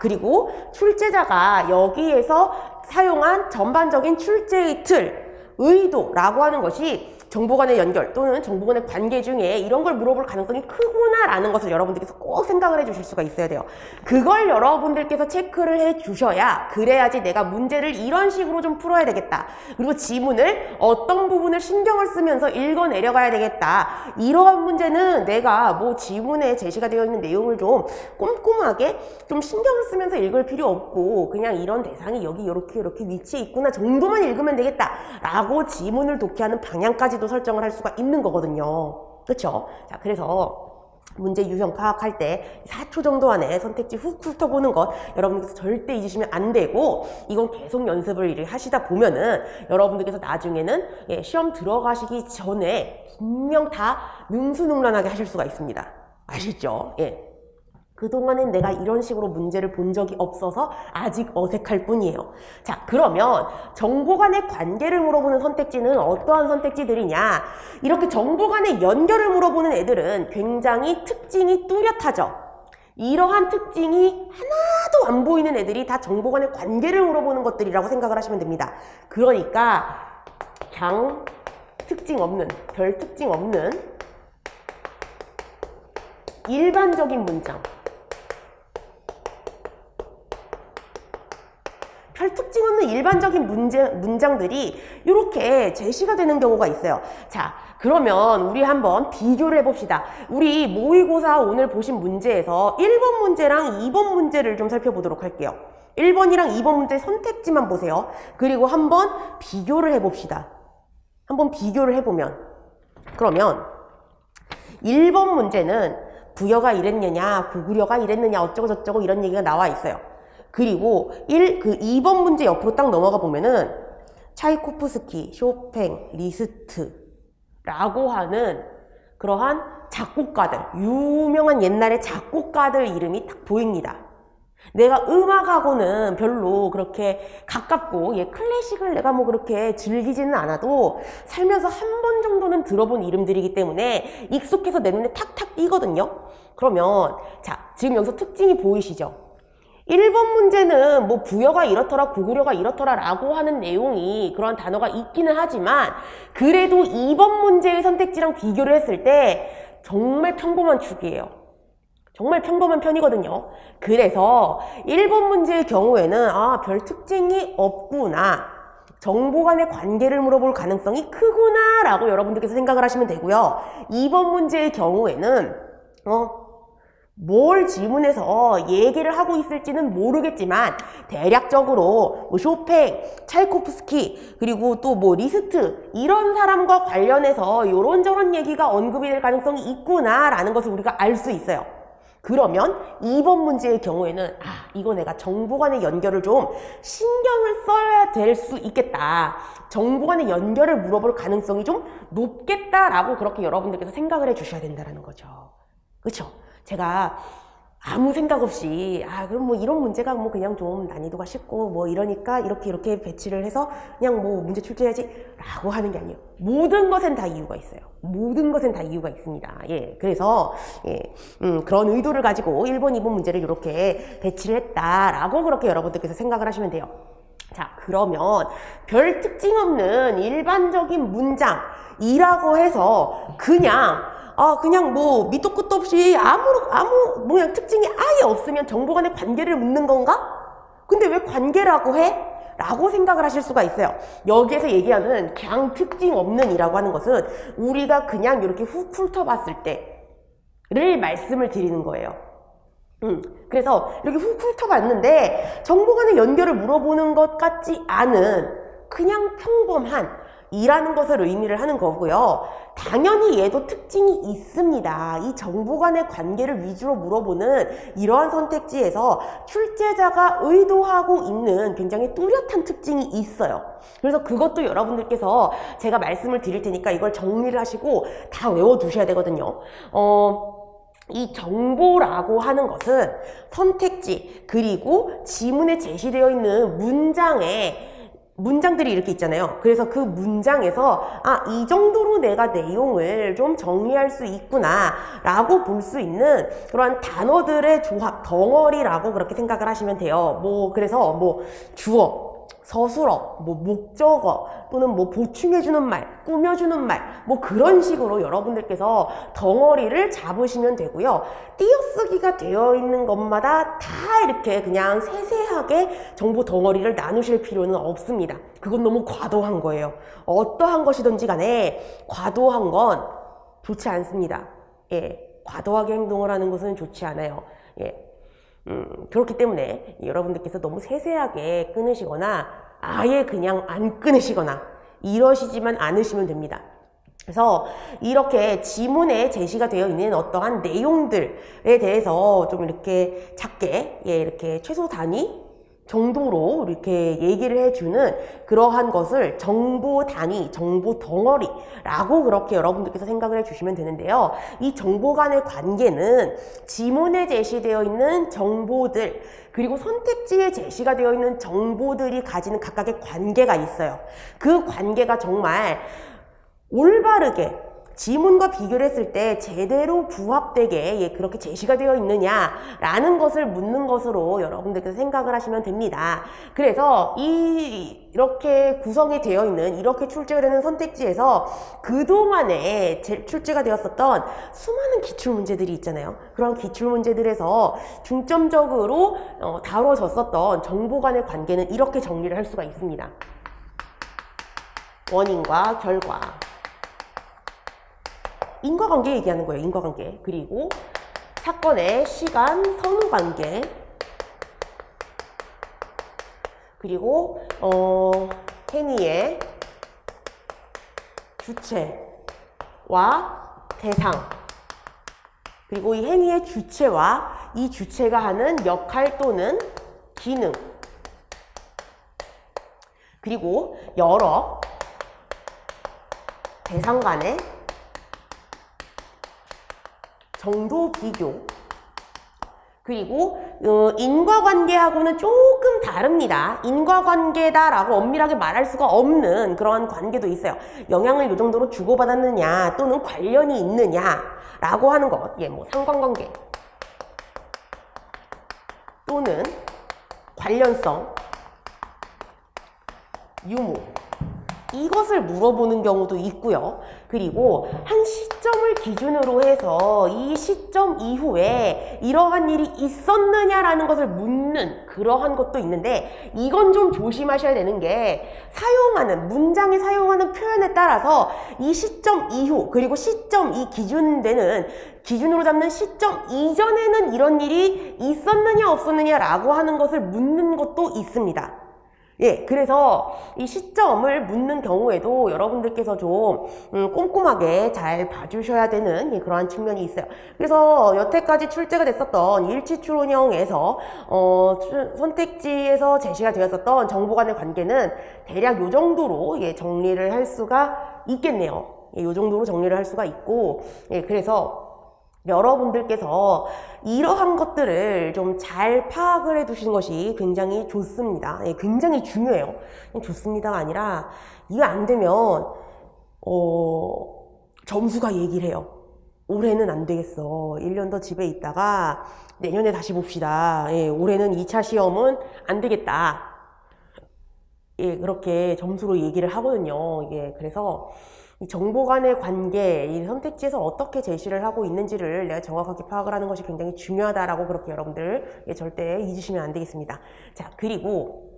S1: 그리고 출제자가 여기에서 사용한 전반적인 출제의 틀, 의도라고 하는 것이 정보 간의 연결 또는 정보 간의 관계 중에 이런 걸 물어볼 가능성이 크구나 라는 것을 여러분들께서 꼭 생각을 해 주실 수가 있어야 돼요. 그걸 여러분들께서 체크를 해 주셔야, 그래야지 내가 문제를 이런 식으로 좀 풀어야 되겠다, 그리고 지문을 어떤 부분을 신경을 쓰면서 읽어 내려가야 되겠다, 이러한 문제는 내가 뭐 지문에 제시가 되어 있는 내용을 좀 꼼꼼하게 좀 신경을 쓰면서 읽을 필요 없고 그냥 이런 대상이 여기 이렇게 위치에 있구나 정도만 읽으면 되겠다 라고 지문을 독해하는 방향까지 설정을 할 수가 있는 거거든요. 그렇죠? 자, 그래서 문제 유형 파악할 때 4초 정도 안에 선택지 훅 훑어보는 것 여러분께서 절대 잊으시면 안 되고, 이건 계속 연습을 하시다 보면은 여러분들께서 나중에는 시험 들어가시기 전에 분명 다 능수능란하게 하실 수가 있습니다. 아시죠? 그동안엔 내가 이런 식으로 문제를 본 적이 없어서 아직 어색할 뿐이에요. 자, 그러면 정보 간의 관계를 물어보는 선택지는 어떠한 선택지들이냐? 이렇게 정보 간의 연결을 물어보는 애들은 굉장히 특징이 뚜렷하죠. 이러한 특징이 하나도 안 보이는 애들이 다 정보 간의 관계를 물어보는 것들이라고 생각을 하시면 됩니다. 그러니까 그냥 특징 없는, 별 특징 없는 일반적인 문장, 별 특징 없는 일반적인 문장들이 이렇게 제시가 되는 경우가 있어요. 자, 그러면 우리 한번 비교를 해봅시다. 우리 모의고사 오늘 보신 문제에서 1번 문제랑 2번 문제를 좀 살펴보도록 할게요. 1번이랑 2번 문제 선택지만 보세요. 그리고 한번 비교를 해봅시다. 한번 비교를 해보면, 그러면 1번 문제는 부여가 이랬느냐, 구구려가 이랬느냐, 어쩌고 저쩌고 이런 얘기가 나와 있어요. 그리고 2번 문제 옆으로 딱 넘어가 보면은 차이코프스키, 쇼팽, 리스트라고 하는 그러한 작곡가들, 유명한 옛날의 작곡가들 이름이 딱 보입니다. 내가 음악하고는 별로 그렇게 가깝고 클래식을 내가 뭐 그렇게 즐기지는 않아도 살면서 한 번 정도는 들어본 이름들이기 때문에 익숙해서 내 눈에 탁탁 띄거든요. 그러면 자, 지금 여기서 특징이 보이시죠? 1번 문제는 뭐 부여가 이렇더라, 구구려가 이렇더라 라고 하는 내용이, 그런 단어가 있기는 하지만 그래도 2번 문제의 선택지랑 비교를 했을 때 정말 평범한 축이에요. 정말 평범한 편이거든요. 그래서 1번 문제의 경우에는 별 특징이 없구나, 정보 간의 관계를 물어볼 가능성이 크구나 라고 여러분들께서 생각을 하시면 되고요. 2번 문제의 경우에는 뭘 지문에서 얘기를 하고 있을지는 모르겠지만 대략적으로 뭐 쇼팽, 차이코프스키, 그리고 또 뭐 리스트 이런 사람과 관련해서 이런저런 얘기가 언급이 될 가능성이 있구나라는 것을 우리가 알 수 있어요. 그러면 2번 문제의 경우에는 이거 내가 정보 간의 연결을 좀 신경을 써야 될 수 있겠다. 정보 간의 연결을 물어볼 가능성이 좀 높겠다라고 그렇게 여러분들께서 생각을 해 주셔야 된다는 거죠. 그렇죠? 제가 아무 생각 없이 그럼 뭐 이런 문제가 뭐 그냥 좀 난이도가 쉽고 뭐 이러니까 이렇게 배치를 해서 그냥 뭐 문제 출제해야지 라고 하는 게 아니에요. 모든 것엔 다 이유가 있어요. 모든 것엔 다 이유가 있습니다. 그래서 그런 의도를 가지고 1번, 2번 문제를 이렇게 배치를 했다라고 그렇게 여러분들께서 생각을 하시면 돼요. 자, 그러면 별 특징 없는 일반적인 문장이라고 해서 그냥 뭐 밑도 끝도 없이 아무 그냥 특징이 아예 없으면 정보 간의 관계를 묻는 건가? 근데 왜 관계라고 해? 라고 생각을 하실 수가 있어요. 여기에서 얘기하는 그냥 특징 없는 이라고 하는 것은 우리가 그냥 이렇게 훅 훑어봤을 때를 말씀을 드리는 거예요. 그래서 이렇게 훅 훑어봤는데 정보 간의 연결을 물어보는 것 같지 않은 그냥 평범한 이라는 것을 의미를 하는 거고요. 당연히 얘도 특징이 있습니다. 이 정보 간의 관계를 위주로 물어보는 이러한 선택지에서 출제자가 의도하고 있는 굉장히 뚜렷한 특징이 있어요. 그래서 그것도 여러분들께서 제가 말씀을 드릴 테니까 이걸 정리를 하시고 다 외워두셔야 되거든요. 이 정보라고 하는 것은 선택지 그리고 지문에 제시되어 있는 문장들이 이렇게 있잖아요. 그래서 그 문장에서 이 정도로 내가 내용을 좀 정리할 수 있구나 라고 볼 수 있는 그러한 단어들의 조합, 덩어리라고 그렇게 생각을 하시면 돼요. 그래서 주어, 서술어, 목적어 또는 보충해주는 말, 꾸며주는 말 그런 식으로 여러분들께서 덩어리를 잡으시면 되고요. 띄어쓰기가 되어 있는 것마다 다 이렇게 그냥 세세하게 정보 덩어리를 나누실 필요는 없습니다. 그건 너무 과도한 거예요. 어떠한 것이든지 간에 과도한 건 좋지 않습니다. 과도하게 행동을 하는 것은 좋지 않아요. 그렇기 때문에 여러분들께서 너무 세세하게 끊으시거나 아예 그냥 안 끊으시거나 이러시지만 않으시면 됩니다. 그래서 이렇게 지문에 제시가 되어 있는 어떠한 내용들에 대해서 좀 이렇게 작게 이렇게 최소 단위 정도로 이렇게 얘기를 해주는 그러한 것을 정보 단위, 정보 덩어리라고 그렇게 여러분들께서 생각을 해주시면 되는데요. 이 정보 간의 관계는 지문에 제시되어 있는 정보들 그리고 선택지에 제시가 되어 있는 정보들이 가지는 각각의 관계가 있어요. 그 관계가 정말 올바르게 지문과 비교를 했을 때 제대로 부합되게 그렇게 제시가 되어 있느냐라는 것을 묻는 것으로 여러분들께서 생각을 하시면 됩니다. 그래서 이렇게 구성이 되어 있는 이렇게 출제가 되는 선택지에서 그동안에 출제가 되었었던 수많은 기출문제들이 있잖아요. 그런 기출문제들에서 중점적으로 다뤄졌었던 정보 간의 관계는 이렇게 정리를 할 수가 있습니다. 원인과 결과, 인과관계 얘기하는 거예요. 인과관계. 그리고 사건의 시간 선후관계, 그리고 행위의 주체와 대상, 그리고 이 행위의 주체와 이 주체가 하는 역할 또는 기능, 그리고 여러 대상 간의 정도 비교, 그리고 인과관계하고는 조금 다릅니다. 인과관계다라고 엄밀하게 말할 수가 없는 그런 관계도 있어요. 영향을 이 정도로 주고받았느냐 또는 관련이 있느냐라고 하는 것, 상관관계 또는 관련성, 유무, 이것을 물어보는 경우도 있고요. 그리고 한 시점을 기준으로 해서 이 시점 이후에 이러한 일이 있었느냐라는 것을 묻는 그러한 것도 있는데, 이건 좀 조심하셔야 되는 게, 사용하는 문장에 사용하는 표현에 따라서 이 시점 이후, 그리고 시점 이 기준으로 잡는 시점 이전에는 이런 일이 있었느냐 없었느냐라고 하는 것을 묻는 것도 있습니다. 예, 그래서 이 시점을 묻는 경우에도 여러분들께서 좀 꼼꼼하게 잘 봐주셔야 되는 그러한 측면이 있어요. 그래서 여태까지 출제가 됐었던 일치추론형에서 선택지에서 제시가 되었었던 정보 간의 관계는 대략 요 정도로 정리를 할 수가 있겠네요. 요 정도로 정리를 할 수가 있고, 그래서 여러분들께서 이러한 것들을 좀 잘 파악을 해 두시는 것이 굉장히 좋습니다. 굉장히 중요해요. 좋습니다가 아니라, 이거 안 되면 점수가 얘기를 해요. 올해는 안 되겠어. 1년 더 집에 있다가 내년에 다시 봅시다. 올해는 2차 시험은 안 되겠다. 그렇게 점수로 얘기를 하거든요. 그래서 이 정보 간의 관계, 이 선택지에서 어떻게 제시를 하고 있는지를 내가 정확하게 파악을 하는 것이 굉장히 중요하다라고 그렇게 여러분들 절대 잊으시면 안 되겠습니다. 자, 그리고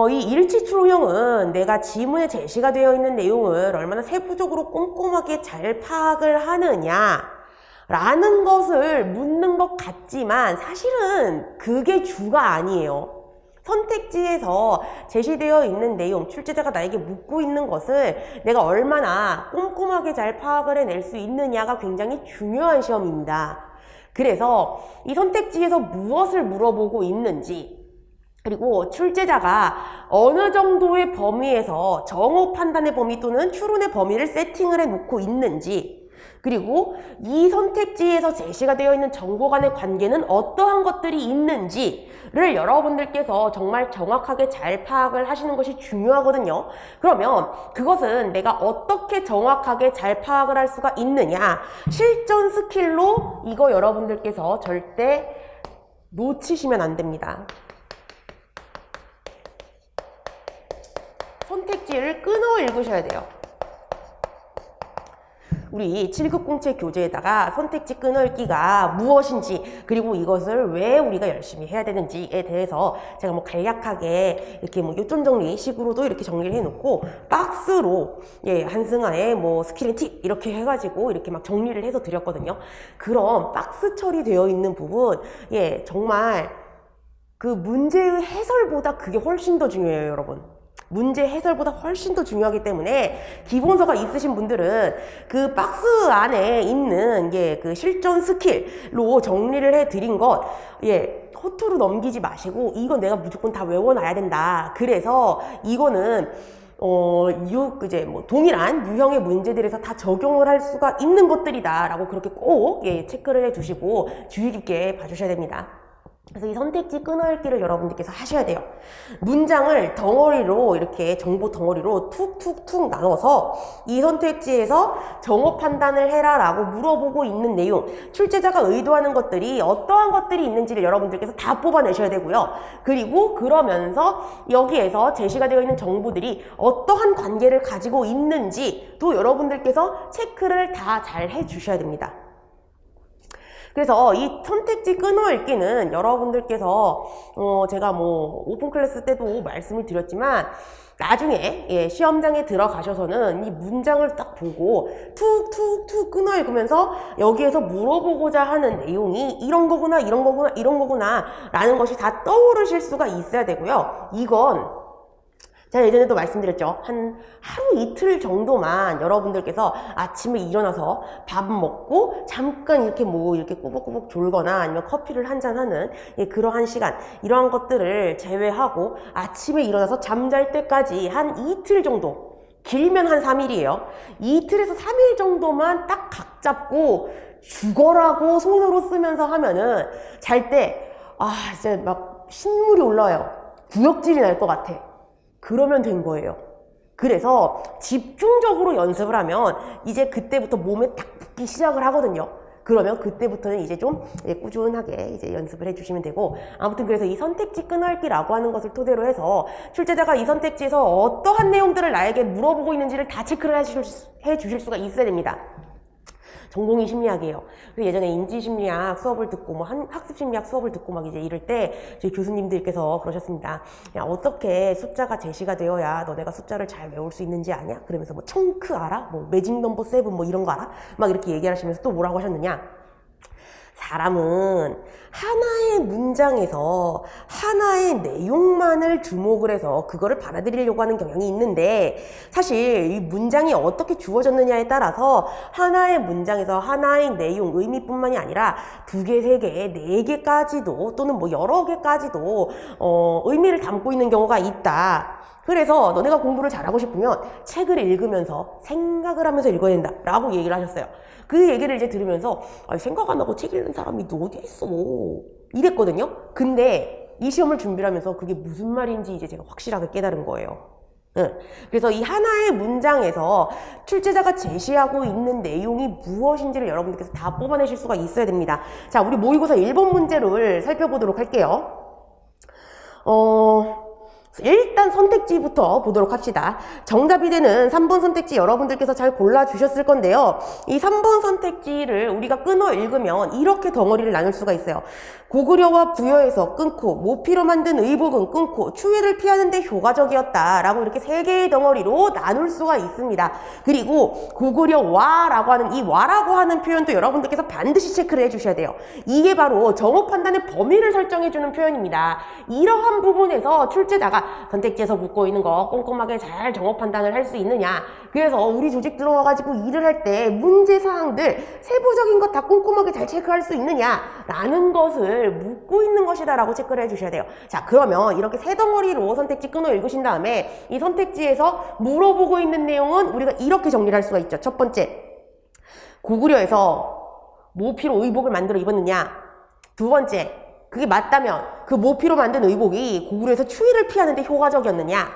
S1: 이 일치추론형은 내가 지문에 제시가 되어 있는 내용을 얼마나 세부적으로 꼼꼼하게 잘 파악을 하느냐 라는 것을 묻는 것 같지만, 사실은 그게 주가 아니에요. 선택지에서 제시되어 있는 내용, 출제자가 나에게 묻고 있는 것을 내가 얼마나 꼼꼼하게 잘 파악을 해낼 수 있느냐가 굉장히 중요한 시험입니다. 그래서 이 선택지에서 무엇을 물어보고 있는지, 그리고 출제자가 어느 정도의 범위에서 정오 판단의 범위 또는 추론의 범위를 세팅을 해놓고 있는지, 그리고 이 선택지에서 제시가 되어 있는 정보 간의 관계는 어떠한 것들이 있는지를 여러분들께서 정말 정확하게 잘 파악을 하시는 것이 중요하거든요. 그러면 그것은 내가 어떻게 정확하게 잘 파악을 할 수가 있느냐, 실전 스킬로 이거 여러분들께서 절대 놓치시면 안 됩니다. 선택지를 끊어 읽으셔야 돼요. 우리 7급 공채 교재에다가 선택지 끊어읽기가 무엇인지, 그리고 이것을 왜 우리가 열심히 해야 되는지에 대해서 제가 간략하게 이렇게 요점 정리 식으로도 이렇게 정리를 해놓고, 박스로 한승아의 스킬앤 팁 이렇게 해가지고 이렇게 막 정리를 해서 드렸거든요. 그럼 박스 처리되어 있는 부분, 정말 그 문제의 해설보다 그게 훨씬 더 중요해요, 여러분. 문제 해설보다 훨씬 더 중요하기 때문에 기본서가 있으신 분들은 그 박스 안에 있는 그 실전 스킬로 정리를 해드린 것 허투루 넘기지 마시고, 이건 내가 무조건 다 외워놔야 된다. 그래서 이거는 동일한 유형의 문제들에서 다 적용을 할 수가 있는 것들이다 라고 그렇게 꼭 체크를 해 두시고 주의 깊게 봐주셔야 됩니다. 그래서 이 선택지 끊어읽기를 여러분들께서 하셔야 돼요. 문장을 덩어리로, 이렇게 정보 덩어리로 툭툭툭 나눠서 이 선택지에서 정오 판단을 해라 라고 물어보고 있는 내용, 출제자가 의도하는 것들이 어떠한 것들이 있는지를 여러분들께서 다 뽑아내셔야 되고요. 그리고 그러면서 여기에서 제시가 되어 있는 정보들이 어떠한 관계를 가지고 있는지 또 여러분들께서 체크를 다 잘 해주셔야 됩니다. 그래서 이 선택지 끊어읽기는 여러분들께서 제가 오픈 클래스 때도 말씀을 드렸지만, 나중에 시험장에 들어가셔서는 이 문장을 딱 보고 툭툭툭 끊어읽으면서 여기에서 물어보고자 하는 내용이 이런 거구나, 이런 거구나, 이런 거구나 라는 것이 다 떠오르실 수가 있어야 되고요. 이건 제가 예전에도 말씀드렸죠. 한 하루 이틀 정도만 여러분들께서 아침에 일어나서 밥 먹고 잠깐 이렇게 이렇게 꾸벅꾸벅 졸거나 아니면 커피를 한잔 하는 그러한 시간, 이러한 것들을 제외하고 아침에 일어나서 잠잘 때까지 한 이틀 정도, 길면 한 3일이에요. 이틀에서 3일 정도만 딱 각 잡고 죽어라고 손으로 쓰면서 하면은 잘 때 진짜 막 신물이 올라와요. 구역질이 날 것 같아. 그러면 된 거예요. 그래서 집중적으로 연습을 하면 이제 그때부터 몸에 딱 붙기 시작을 하거든요. 그러면 그때부터는 이제 좀 꾸준하게 이제 연습을 해주시면 되고, 아무튼 그래서 이 선택지 끊어읽기라고 하는 것을 토대로 해서 출제자가 이 선택지에서 어떠한 내용들을 나에게 물어보고 있는지를 다 체크를 해주실 수가 있어야 됩니다. 전공이 심리학이에요. 그래서 예전에 인지심리학 수업을 듣고 뭐 학습심리학 수업을 듣고 막 이제 이럴 때 저희 교수님들께서 그러셨습니다. 야, 어떻게 숫자가 제시가 되어야 너네가 숫자를 잘 외울 수 있는지 아냐? 그러면서 뭐 청크 알아? 뭐 매직 넘버 7 뭐 이런 거 알아? 막 이렇게 얘기하시면서 또 뭐라고 하셨느냐? 사람은 하나의 문장에서 하나의 내용만을 주목을 해서 그거를 받아들이려고 하는 경향이 있는데, 사실 이 문장이 어떻게 주어졌느냐에 따라서 하나의 문장에서 하나의 내용, 의미뿐만이 아니라 2개, 3개, 4개까지도 또는 뭐 여러 개까지도 의미를 담고 있는 경우가 있다. 그래서 너네가 공부를 잘하고 싶으면 책을 읽으면서 생각을 하면서 읽어야 된다 라고 얘기를 하셨어요. 그 얘기를 이제 들으면서 생각 안 하고 책 읽는 사람이 너 어디 있어 이랬거든요. 근데 이 시험을 준비를 하면서 그게 무슨 말인지 이제 제가 확실하게 깨달은 거예요. 그래서 이 하나의 문장에서 출제자가 제시하고 있는 내용이 무엇인지를 여러분들께서 다 뽑아내실 수가 있어야 됩니다. 자, 우리 모의고사 1번 문제를 살펴보도록 할게요. 일단 선택지부터 보도록 합시다. 정답이 되는 3번 선택지 여러분들께서 잘 골라주셨을 건데요. 이 3번 선택지를 우리가 끊어 읽으면 이렇게 덩어리를 나눌 수가 있어요. 고구려와 부여에서 끊고, 모피로 만든 의복은 끊고, 추위를 피하는 데 효과적이었다 라고 이렇게 3개의 덩어리로 나눌 수가 있습니다. 그리고 고구려와 라고 하는 이 와라고 하는 표현도 여러분들께서 반드시 체크를 해주셔야 돼요. 이게 바로 정오 판단의 범위를 설정해주는 표현입니다. 이러한 부분에서 출제자가 선택지에서 묻고 있는 거 꼼꼼하게 잘 정오 판단을 할 수 있느냐, 그래서 우리 조직 들어와가지고 일을 할 때 문제사항들 세부적인 것 다 꼼꼼하게 잘 체크할 수 있느냐 라는 것을 묻고 있는 것이다 라고 체크를 해주셔야 돼요. 자, 그러면 이렇게 3덩어리로 선택지 끊어 읽으신 다음에 이 선택지에서 물어보고 있는 내용은 우리가 이렇게 정리를 할 수가 있죠. 첫 번째, 고구려에서 모피로 의복을 만들어 입었느냐. 두 번째, 그게 맞다면 그 모피로 만든 의복이 고구려에서 추위를 피하는 데 효과적이었느냐.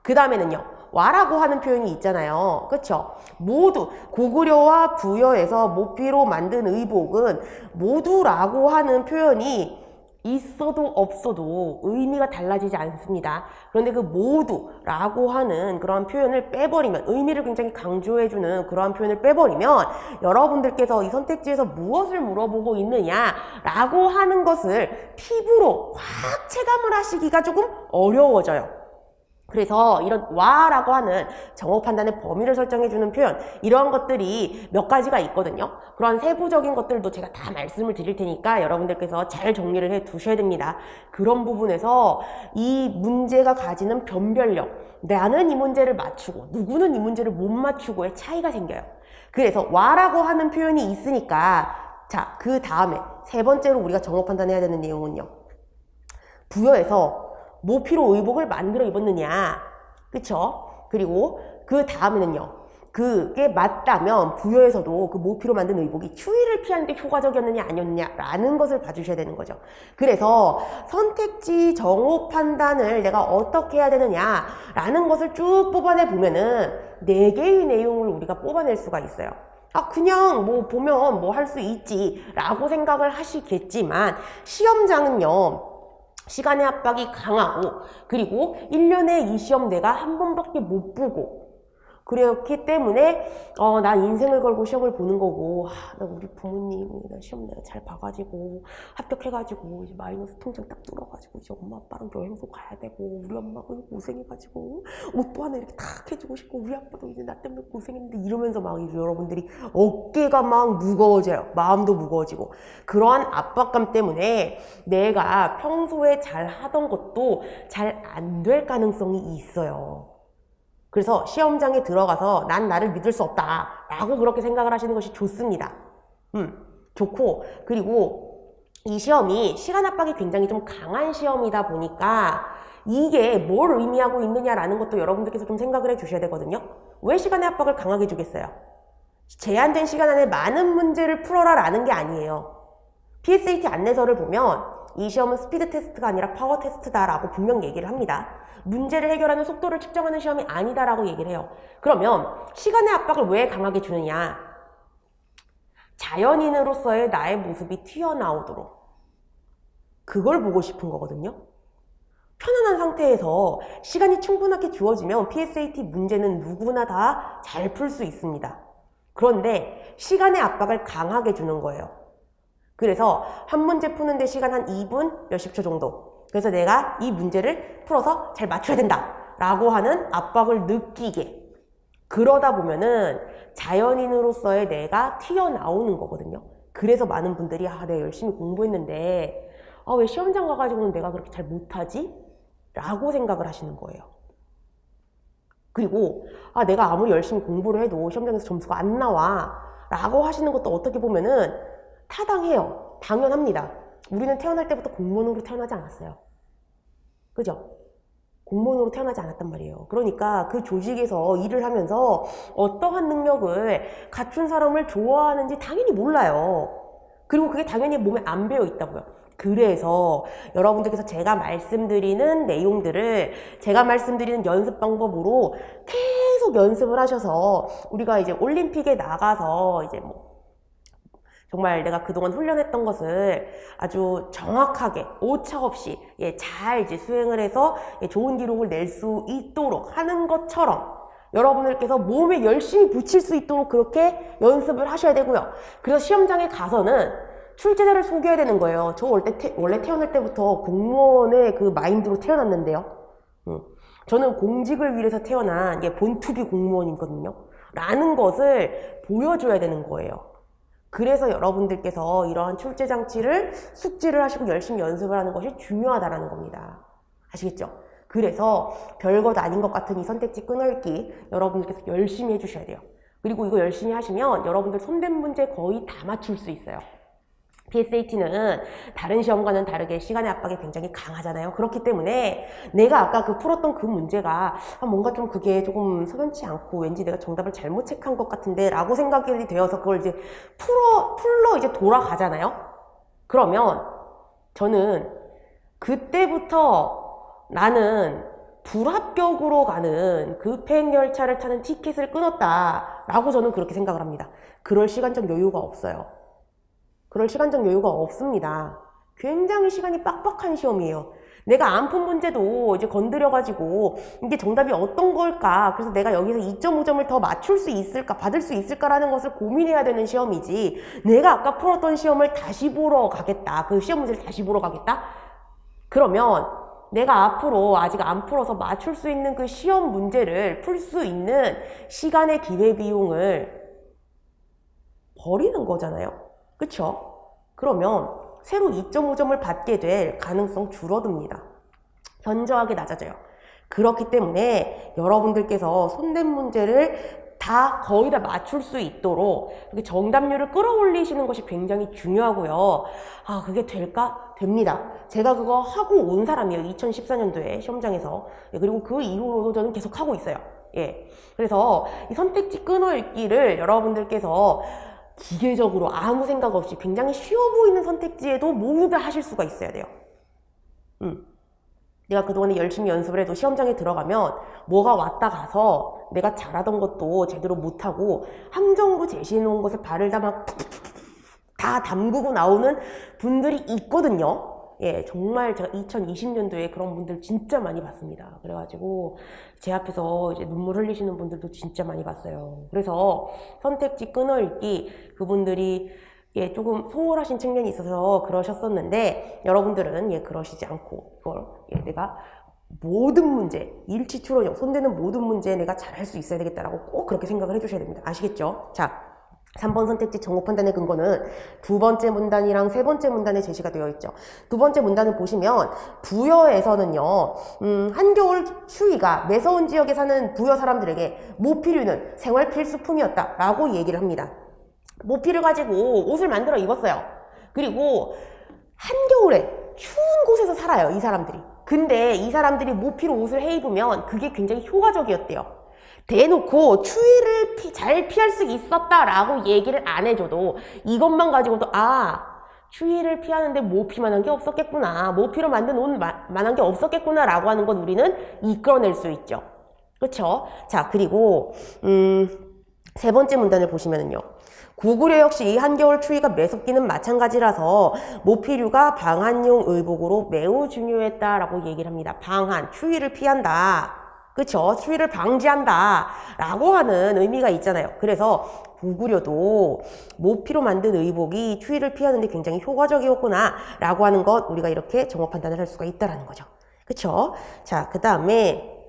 S1: 그 다음에는요, 와라고 하는 표현이 있잖아요. 그쵸? 모두 고구려와 부여에서 모피로 만든 의복은 모두라고 하는 표현이 있어도 없어도 의미가 달라지지 않습니다. 그런데 그 모두라고 하는 그런 표현을 빼버리면, 의미를 굉장히 강조해주는 그러한 표현을 빼버리면 여러분들께서 이 선택지에서 무엇을 물어보고 있느냐라고 하는 것을 피부로 확 체감을 하시기가 조금 어려워져요. 그래서 이런 와라고 하는 정오 판단의 범위를 설정해주는 표현, 이러한 것들이 몇 가지가 있거든요. 그런 세부적인 것들도 제가 다 말씀을 드릴 테니까 여러분들께서 잘 정리를 해 두셔야 됩니다. 그런 부분에서 이 문제가 가지는 변별력, 나는 이 문제를 맞추고 누구는 이 문제를 못 맞추고의 차이가 생겨요. 그래서 와라고 하는 표현이 있으니까, 자, 그 다음에 세 번째로 우리가 정오 판단해야 되는 내용은요, 부여에서 모피로 의복을 만들어 입었느냐. 그쵸? 그리고 그 다음에는요, 그게 맞다면 부여에서도 그 모피로 만든 의복이 추위를 피하는 데 효과적이었느냐 아니었느냐라는 것을 봐주셔야 되는 거죠. 그래서 선택지 정오 판단을 내가 어떻게 해야 되느냐라는 것을 쭉 뽑아내 보면은 4개의 내용을 우리가 뽑아낼 수가 있어요. 그냥 뭐 보면 뭐 할 수 있지 라고 생각을 하시겠지만, 시험장은요, 시간의 압박이 강하고, 그리고 1년에 이 시험 내가 한 번밖에 못 보고, 그렇기 때문에 난 인생을 걸고 시험을 보는 거고, 나 우리 부모님이 나 시험 내가 잘 봐가지고 합격해가지고 이제 마이너스 통장 딱 뚫어가지고 이제 엄마 아빠랑 여행도 가야 되고, 우리 엄마가 고생해가지고 옷도 하나 이렇게 탁 해주고 싶고, 우리 아빠도 이제 나 때문에 고생했는데, 이러면서 막 이제 여러분들이 어깨가 막 무거워져요. 마음도 무거워지고, 그러한 압박감 때문에 내가 평소에 잘 하던 것도 잘 안 될 가능성이 있어요. 그래서 시험장에 들어가서 난 나를 믿을 수 없다 라고 그렇게 생각을 하시는 것이 좋습니다. 좋고, 그리고 이 시험이 시간 압박이 굉장히 좀 강한 시험이다 보니까 이게 뭘 의미하고 있느냐라는 것도 여러분들께서 좀 생각을 해 주셔야 되거든요. 왜 시간의 압박을 강하게 주겠어요? 제한된 시간 안에 많은 문제를 풀어라 라는 게 아니에요. PSAT 안내서를 보면 이 시험은 스피드 테스트가 아니라 파워 테스트다 라고 분명 얘기를 합니다. 문제를 해결하는 속도를 측정하는 시험이 아니다 라고 얘기를 해요. 그러면 시간의 압박을 왜 강하게 주느냐? 자연인으로서의 나의 모습이 튀어나오도록 그걸 보고 싶은 거거든요. 편안한 상태에서 시간이 충분하게 주어지면 PSAT 문제는 누구나 다 잘 풀 수 있습니다. 그런데 시간의 압박을 강하게 주는 거예요. 그래서 한 문제 푸는데 시간 한 2분 몇십 초 정도. 그래서 내가 이 문제를 풀어서 잘 맞춰야 된다 라고 하는 압박을 느끼게. 그러다 보면은 자연인으로서의 내가 튀어나오는 거거든요. 그래서 많은 분들이 내가 열심히 공부했는데 왜 시험장 가가지고는 내가 그렇게 잘 못하지? 라고 생각을 하시는 거예요. 그리고 내가 아무리 열심히 공부를 해도 시험장에서 점수가 안 나와 라고 하시는 것도 어떻게 보면은 타당해요. 당연합니다. 우리는 태어날 때부터 공무원으로 태어나지 않았어요. 그죠? 공무원으로 태어나지 않았단 말이에요. 그러니까 그 조직에서 일을 하면서 어떠한 능력을 갖춘 사람을 좋아하는지 당연히 몰라요. 그리고 그게 당연히 몸에 안 배어 있다고요. 그래서 여러분들께서 제가 말씀드리는 내용들을 제가 말씀드리는 연습 방법으로 계속 연습을 하셔서 우리가 이제 올림픽에 나가서 이제 정말 내가 그동안 훈련했던 것을 아주 정확하게 오차 없이 잘 이제 수행을 해서 좋은 기록을 낼 수 있도록 하는 것처럼 여러분들께서 몸에 열심히 붙일 수 있도록 그렇게 연습을 하셔야 되고요. 그래서 시험장에 가서는 출제자를 속여야 되는 거예요. 저 원래 태어날 때부터 공무원의 그 마인드로 태어났는데요. 저는 공직을 위해서 태어난 본투비 공무원이거든요. 라는 것을 보여줘야 되는 거예요. 그래서 여러분들께서 이러한 출제 장치를 숙지를 하시고 열심히 연습을 하는 것이 중요하다는 겁니다. 아시겠죠? 그래서 별것 아닌 것 같은 이 선택지 끊어읽기 여러분들께서 열심히 해주셔야 돼요. 그리고 이거 열심히 하시면 여러분들 손댄 문제 거의 다 맞출 수 있어요. PSAT는 다른 시험과는 다르게 시간의 압박이 굉장히 강하잖아요. 그렇기 때문에 내가 아까 풀었던 그 문제가 뭔가 좀 그게 조금 석연치 않고 왠지 내가 정답을 잘못 체크한 것 같은데 라고 생각이 되어서 그걸 이제 풀러 이제 돌아가잖아요. 그러면 저는 그때부터 나는 불합격으로 가는 급행열차를 타는 티켓을 끊었다 라고 저는 그렇게 생각을 합니다. 그럴 시간적 여유가 없어요. 그럴 시간적 여유가 없습니다. 굉장히 시간이 빡빡한 시험이에요. 내가 안 푼 문제도 이제 건드려가지고 이게 정답이 어떤 걸까? 그래서 내가 여기서 2.5점을 더 맞출 수 있을까? 받을 수 있을까라는 것을 고민해야 되는 시험이지 내가 아까 풀었던 시험을 다시 보러 가겠다. 그 시험 문제를 다시 보러 가겠다? 그러면 내가 앞으로 아직 안 풀어서 맞출 수 있는 그 시험 문제를 풀 수 있는 시간의 기회비용을 버리는 거잖아요. 그쵸? 그러면 새로 2.5점을 받게 될 가능성 줄어듭니다. 현저하게 낮아져요. 그렇기 때문에 여러분들께서 손댄 문제를 거의 다 맞출 수 있도록 정답률을 끌어올리시는 것이 굉장히 중요하고요. 그게 될까? 됩니다. 제가 그거 하고 온 사람이에요. 2014년도에 시험장에서. 그리고 그 이후로도 저는 계속 하고 있어요. 그래서 이 선택지 끊어읽기를 여러분들께서 기계적으로 아무 생각 없이 굉장히 쉬워 보이는 선택지에도 모두 다 하실 수가 있어야 돼요. 내가 그동안에 열심히 연습을 해도 시험장에 들어가면 뭐가 왔다 가서 내가 잘하던 것도 제대로 못하고 함정으로 제시해 놓은 것을 발을 다 담그고 나오는 분들이 있거든요. 정말 제가 2020년도에 그런 분들 진짜 많이 봤습니다. 그래가지고 제 앞에서 이제 눈물 흘리시는 분들도 진짜 많이 봤어요. 그래서 선택지 끊어읽기 그분들이 조금 소홀하신 측면이 있어서 그러셨었는데 여러분들은 그러시지 않고 그걸 내가 모든 문제, 일치추론형, 손대는 모든 문제에 내가 잘할 수 있어야 되겠다라고 꼭 그렇게 생각을 해주셔야 됩니다. 아시겠죠? 자, 3번 선택지 정보 판단의 근거는 두 번째 문단이랑 세 번째 문단에 제시가 되어 있죠. 두 번째 문단을 보시면 부여에서는요, 한겨울 추위가 매서운 지역에 사는 부여 사람들에게 모피류는 생활 필수품이었다 라고 얘기를 합니다. 모피를 가지고 옷을 만들어 입었어요. 그리고 한겨울에 추운 곳에서 살아요, 이 사람들이. 근데 이 사람들이 모피로 옷을 해 입으면 그게 굉장히 효과적이었대요. 대놓고 추위를 잘 피할 수 있었다라고 얘기를 안 해줘도 이것만 가지고도 추위를 피하는데 모피만한 게 없었겠구나, 모피로 만든 옷 만한 게 없었겠구나 라고 하는 건 우리는 이끌어낼 수 있죠. 그렇죠? 자, 그리고 세 번째 문단을 보시면은요. 고구려 역시 한겨울 추위가 매섭기는 마찬가지라서 모피류가 방한용 의복으로 매우 중요했다라고 얘기를 합니다. 방한, 추위를 피한다. 그쵸? 추위를 방지한다. 라고 하는 의미가 있잖아요. 그래서 고구려도 모피로 만든 의복이 추위를 피하는데 굉장히 효과적이었구나. 라고 하는 것 우리가 이렇게 정어 판단을 할 수가 있다라는 거죠. 그쵸? 자, 그 다음에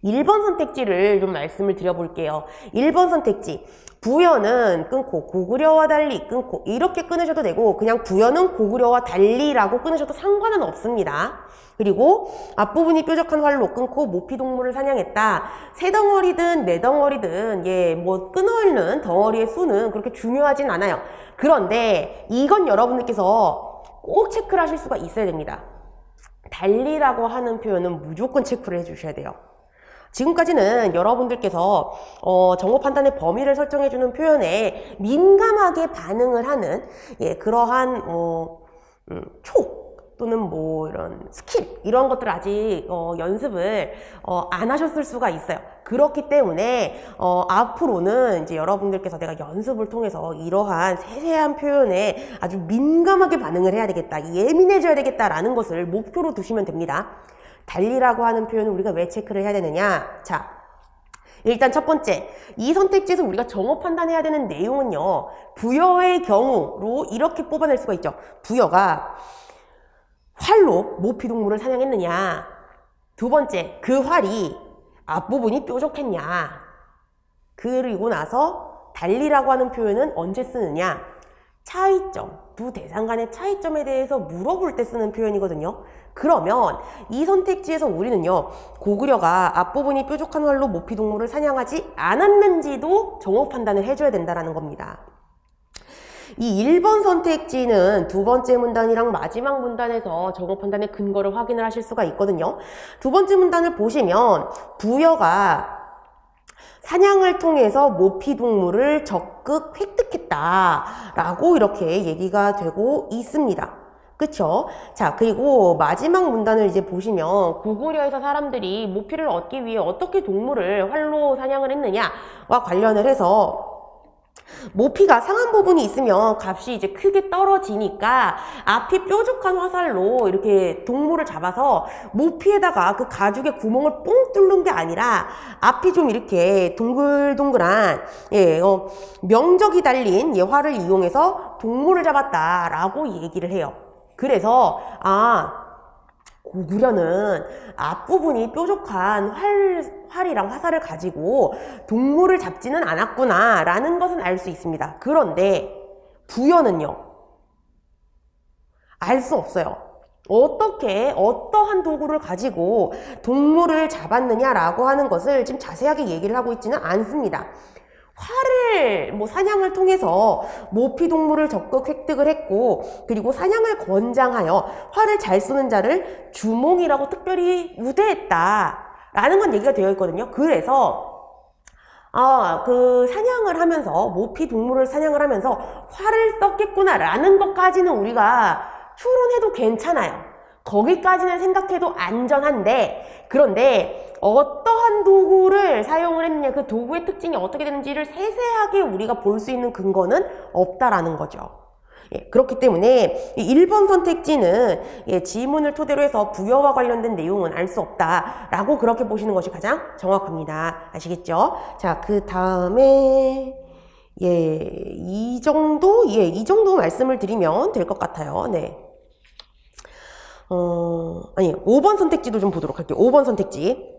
S1: 1번 선택지를 좀 말씀을 드려볼게요. 1번 선택지. 부여는 끊고 고구려와 달리 끊고 이렇게 끊으셔도 되고 그냥 부여는 고구려와 달리라고 끊으셔도 상관은 없습니다. 그리고 앞부분이 뾰족한 활로 끊고 모피동물을 사냥했다. 세 덩어리든 네 덩어리든 뭐 끊어있는 덩어리의 수는 그렇게 중요하진 않아요. 그런데 이건 여러분들께서 꼭 체크를 하실 수가 있어야 됩니다. 달리라고 하는 표현은 무조건 체크를 해주셔야 돼요. 지금까지는 여러분들께서 정어 판단의 범위를 설정해주는 표현에 민감하게 반응을 하는 그러한 촉 또는 뭐 이런 스킬 이런 것들 아직 연습을 안 하셨을 수가 있어요. 그렇기 때문에 앞으로는 이제 여러분들께서 내가 연습을 통해서 이러한 세세한 표현에 아주 민감하게 반응을 해야 되겠다, 예민해져야 되겠다라는 것을 목표로 두시면 됩니다. 달리라고 하는 표현은 우리가 왜 체크를 해야 되느냐? 자, 일단 첫 번째, 이 선택지에서 우리가 정어 판단해야 되는 내용은요, 부여의 경우로 이렇게 뽑아낼 수가 있죠. 부여가 활로 모피동물을 사냥했느냐? 두 번째, 그 활이 앞부분이 뾰족했냐? 그리고 나서 달리라고 하는 표현은 언제 쓰느냐? 차이점, 두 대상 간의 차이점에 대해서 물어볼 때 쓰는 표현이거든요. 그러면 이 선택지에서 우리는요, 고구려가 앞부분이 뾰족한 활로 모피동물을 사냥하지 않았는지도 정어 판단을 해줘야 된다는 겁니다. 이 1번 선택지는 두 번째 문단이랑 마지막 문단에서 정어 판단의 근거를 확인을 하실 수가 있거든요. 두 번째 문단을 보시면 부여가 사냥을 통해서 모피동물을 적극 획득했다라고 이렇게 얘기가 되고 있습니다. 그쵸? 자, 그리고 마지막 문단을 이제 보시면 고구려에서 사람들이 모피를 얻기 위해 어떻게 동물을 활로 사냥을 했느냐와 관련을 해서 모피가 상한 부분이 있으면 값이 이제 크게 떨어지니까 앞이 뾰족한 화살로 이렇게 동물을 잡아서 모피에다가 그 가죽에 구멍을 뽕 뚫는 게 아니라 앞이 좀 이렇게 동글동글한 명적이 달린 활을 이용해서 동물을 잡았다라고 얘기를 해요. 그래서 고구려는 앞부분이 뾰족한 활이랑 화살을 가지고 동물을 잡지는 않았구나 라는 것은 알 수 있습니다. 그런데 부여는요, 알 수 없어요. 어떻게 어떠한 도구를 가지고 동물을 잡았느냐라고 하는 것을 지금 자세하게 얘기를 하고 있지는 않습니다. 활을 사냥을 통해서 모피동물을 적극 획득을 했고, 그리고 사냥을 권장하여 활을 잘 쏘는 자를 주몽이라고 특별히 우대했다 라는 건 얘기가 되어 있거든요. 그래서 그 사냥을 하면서 모피동물을 사냥을 하면서 활을 썼겠구나 라는 것까지는 우리가 추론해도 괜찮아요. 거기까지는 생각해도 안전한데, 그런데 어떠한 도구를 사용을 했느냐, 그 도구의 특징이 어떻게 되는지를 세세하게 우리가 볼 수 있는 근거는 없다라는 거죠. 그렇기 때문에 1번 선택지는 지문을 토대로 해서 부여와 관련된 내용은 알 수 없다라고 그렇게 보시는 것이 가장 정확합니다. 아시겠죠? 자, 그 다음에 이 정도 말씀을 드리면 될 것 같아요. 네. 5번 선택지도 좀 보도록 할게요. 5번 선택지.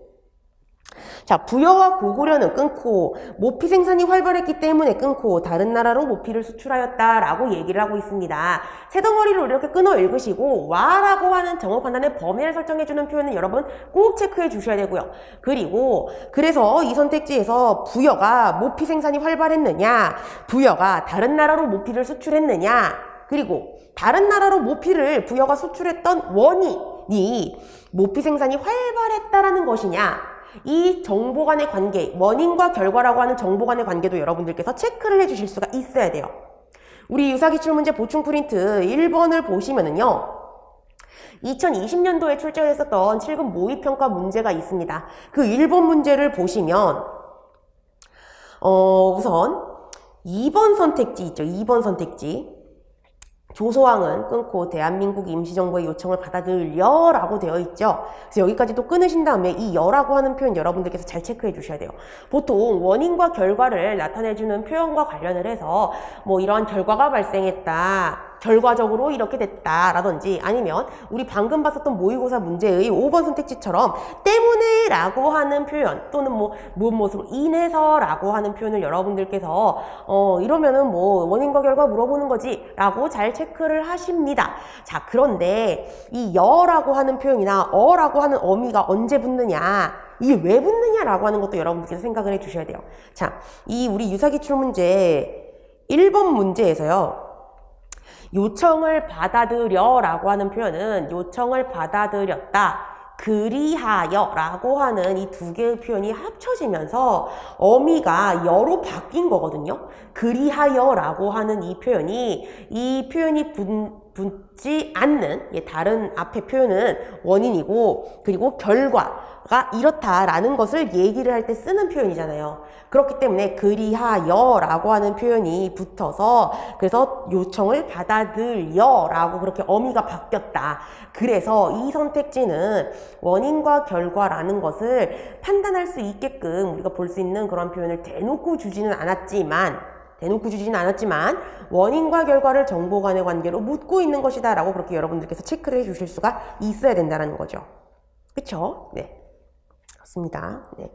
S1: 자, 부여와 고구려는 끊고 모피 생산이 활발했기 때문에 끊고 다른 나라로 모피를 수출하였다라고 얘기를 하고 있습니다. 세 덩어리로 이렇게 끊어 읽으시고 와라고 하는 정어 판단의 범위를 설정해주는 표현은 여러분 꼭 체크해 주셔야 되고요. 그리고 그래서 이 선택지에서 부여가 모피 생산이 활발했느냐, 부여가 다른 나라로 모피를 수출했느냐, 그리고 다른 나라로 모피를 부여가 수출했던 원인이 모피 생산이 활발했다라는 것이냐, 이 정보 간의 관계, 원인과 결과라고 하는 정보 간의 관계도 여러분들께서 체크를 해주실 수가 있어야 돼요. 우리 유사기출문제 보충 프린트 1번을 보시면은요, 2020년도에 출제했었던 7급 모의평가 문제가 있습니다. 그 1번 문제를 보시면 우선 2번 선택지 있죠. 2번 선택지. 조소왕은 끊고 대한민국 임시정부의 요청을 받아들여 라고 되어 있죠. 그래서 여기까지 또 끊으신 다음에 이 여라고 하는 표현 여러분들께서 잘 체크해 주셔야 돼요. 보통 원인과 결과를 나타내주는 표현과 관련을 해서 뭐 이러한 결과가 발생했다, 결과적으로 이렇게 됐다 라든지, 아니면 우리 방금 봤었던 모의고사 문제의 5번 선택지처럼 때문에 라고 하는 표현, 또는 뭐 무엇으로 인해서 라고 하는 표현을 여러분들께서 이러면은 뭐 원인과 결과 물어보는 거지 라고 잘 체크를 하십니다. 자, 그런데 이 여라고 하는 표현이나 어라고 하는 어미가 언제 붙느냐, 이게 왜 붙느냐라고 하는 것도 여러분들께서 생각을 해 주셔야 돼요. 자, 이 우리 유사기출 문제 1번 문제에서요, 요청을 받아들여 라고 하는 표현은 요청을 받아들였다, 그리하여 라고 하는 이 두 개의 표현이 합쳐지면서 어미가 여로 바뀐 거거든요. 그리하여 라고 하는 이 표현이 붙지 않는 다른 앞의 표현은 원인이고, 그리고 결과가 이렇다라는 것을 얘기를 할 때 쓰는 표현이잖아요. 그렇기 때문에 그리하여 라고 하는 표현이 붙어서, 그래서 요청을 받아들여 라고 그렇게 어미가 바뀌었다. 그래서 이 선택지는 원인과 결과라는 것을 판단할 수 있게끔 우리가 볼 수 있는 그런 표현을 대놓고 주지는 않았지만 원인과 결과를 정보 간의 관계로 묻고 있는 것이다 라고 그렇게 여러분들께서 체크를 해 주실 수가 있어야 된다는 거죠. 그쵸? 네. 그렇습니다. 네.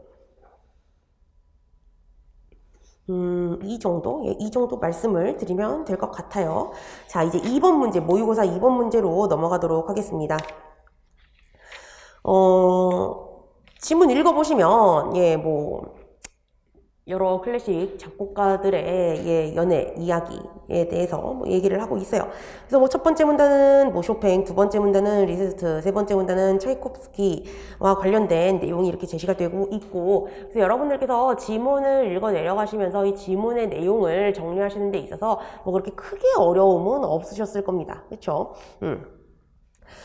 S1: 이 정도 말씀을 드리면 될 것 같아요. 자, 이제 2번 문제, 모의고사 2번 문제로 넘어가도록 하겠습니다. 지문 읽어보시면, 여러 클래식 작곡가들의 연애 이야기에 대해서 얘기를 하고 있어요. 그래서 첫 번째 문단은 쇼팽, 두 번째 문단은 리스트, 세 번째 문단은 차이콥스키와 관련된 내용이 이렇게 제시가 되고 있고, 그래서 여러분들께서 지문을 읽어 내려가시면서 이 지문의 내용을 정리하시는 데 있어서 그렇게 크게 어려움은 없으셨을 겁니다. 그렇죠?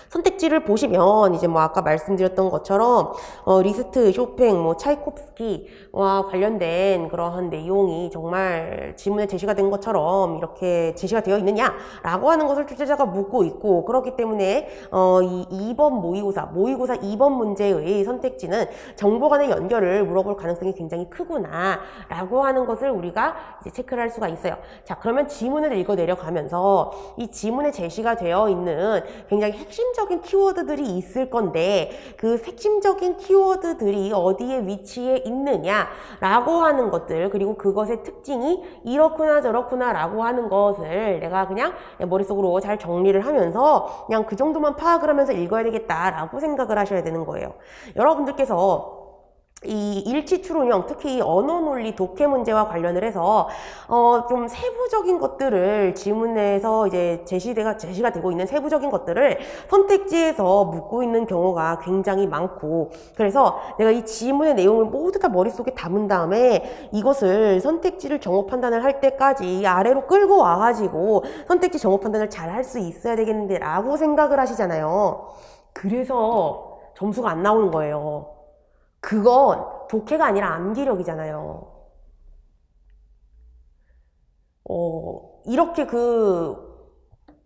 S1: 선택지를 보시면 아까 말씀드렸던 것처럼 리스트, 쇼팽, 차이콥스키와 관련된 그러한 내용이 정말 지문에 제시가 된 것처럼 이렇게 제시가 되어 있느냐라고 하는 것을 출제자가 묻고 있고, 그렇기 때문에 이 2번 모의고사 2번 문제의 선택지는 정보 간의 연결을 물어볼 가능성이 굉장히 크구나 라고 하는 것을 우리가 이제 체크를 할 수가 있어요. 자, 그러면 지문을 읽어 내려가면서 이 지문에 제시가 되어 있는 굉장히 핵심적인 키워드들이 있을 건데, 그 핵심적인 키워드들이 어디에 위치해 있느냐 라고 하는 것들, 그리고 그것의 특징이 이렇구나 저렇구나 라고 하는 것을 내가 그냥 머릿속으로 잘 정리를 하면서 그냥 그 정도만 파악을 하면서 읽어야 되겠다 라고 생각을 하셔야 되는 거예요. 여러분들께서 이 일치 추론형, 특히 언어 논리 독해 문제와 관련을 해서 좀 세부적인 것들을 지문에서 이제 제시가 되고 있는 세부적인 것들을 선택지에서 묻고 있는 경우가 굉장히 많고, 그래서 내가 이 지문의 내용을 모두 다 머릿속에 담은 다음에 이것을 선택지를 정보 판단을 할 때까지 아래로 끌고 와가지고 선택지 정보 판단을 잘 할 수 있어야 되겠는데 라고 생각을 하시잖아요. 그래서 점수가 안 나오는 거예요. 그건 독해가 아니라 암기력이잖아요. 이렇게 그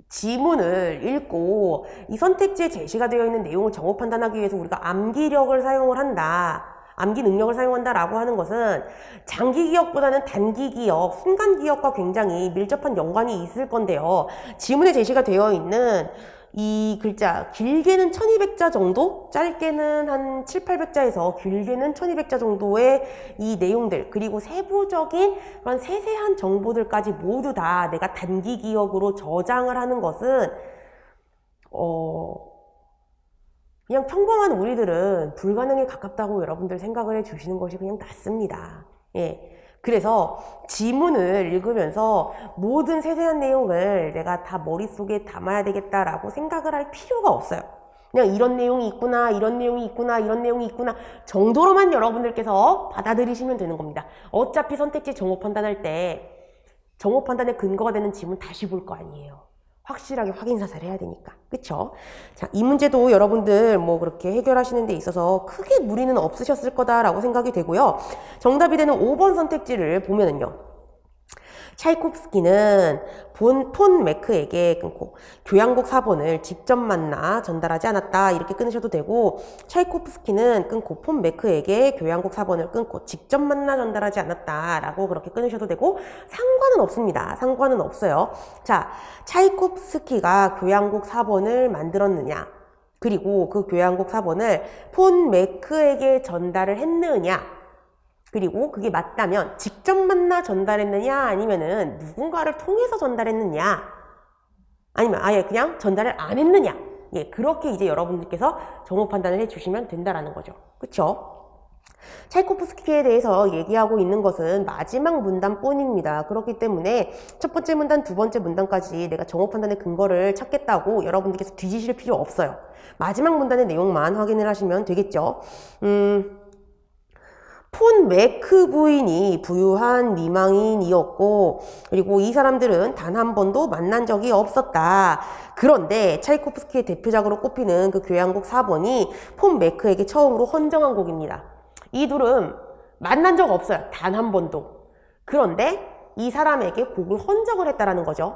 S1: 지문을 읽고 이 선택지에 제시가 되어 있는 내용을 정보 판단하기 위해서 우리가 암기력을 사용을 한다, 암기 능력을 사용한다 라고 하는 것은 장기 기억보다는 단기 기억, 순간 기억과 굉장히 밀접한 연관이 있을 건데요. 지문에 제시가 되어 있는 이 글자, 길게는 1200자 정도, 짧게는 한 700~800자에서 길게는 1200자 정도의 이 내용들, 그리고 세부적인 그런 세세한 정보들까지 모두 다 내가 단기 기억으로 저장을 하는 것은 그냥 평범한 우리들은 불가능에 가깝다고 여러분들 생각을 해 주시는 것이 그냥 낫습니다. 그래서 지문을 읽으면서 모든 세세한 내용을 내가 다 머릿속에 담아야 되겠다라고 생각을 할 필요가 없어요. 그냥 이런 내용이 있구나, 이런 내용이 있구나, 이런 내용이 있구나 정도로만 여러분들께서 받아들이시면 되는 겁니다. 어차피 선택지 정보 판단할 때 정보 판단의 근거가 되는 지문 다시 볼 거 아니에요. 확실하게 확인 사살을 해야 되니까. 그쵸? 자, 이 문제도 여러분들 뭐 그렇게 해결하시는 데 있어서 크게 무리는 없으셨을 거다라고 생각이 되고요. 정답이 되는 5번 선택지를 보면은요. 차이콥스키는 폰 메크에게 끊고 교향곡 4번을 직접 만나 전달하지 않았다 이렇게 끊으셔도 되고, 차이콥스키는 끊고 폰 메크에게 교향곡 4번을 끊고 직접 만나 전달하지 않았다 라고 그렇게 끊으셔도 되고, 상관은 없습니다. 상관은 없어요. 자, 차이콥스키가 교향곡 4번을 만들었느냐, 그리고 그 교향곡 4번을 폰 메크에게 전달을 했느냐, 그리고 그게 맞다면 직접 만나 전달했느냐, 아니면은 누군가를 통해서 전달했느냐, 아니면 아예 그냥 전달을 안 했느냐. 예, 그렇게 이제 여러분들께서 정보 판단을 해주시면 된다라는 거죠. 그쵸? 차이코프스키에 대해서 얘기하고 있는 것은 마지막 문단뿐입니다. 그렇기 때문에 첫 번째 문단, 두 번째 문단까지 내가 정보 판단의 근거를 찾겠다고 여러분들께서 뒤지실 필요 없어요. 마지막 문단의 내용만 확인을 하시면 되겠죠. 폰 메크 부인이 부유한 미망인이었고, 그리고 이 사람들은 단 한 번도 만난 적이 없었다. 그런데 차이코프스키의 대표작으로 꼽히는 그 교향곡 4번이 폰 메크에게 처음으로 헌정한 곡입니다. 이 둘은 만난 적 없어요. 단 한 번도. 그런데 이 사람에게 곡을 헌정을 했다라는 거죠.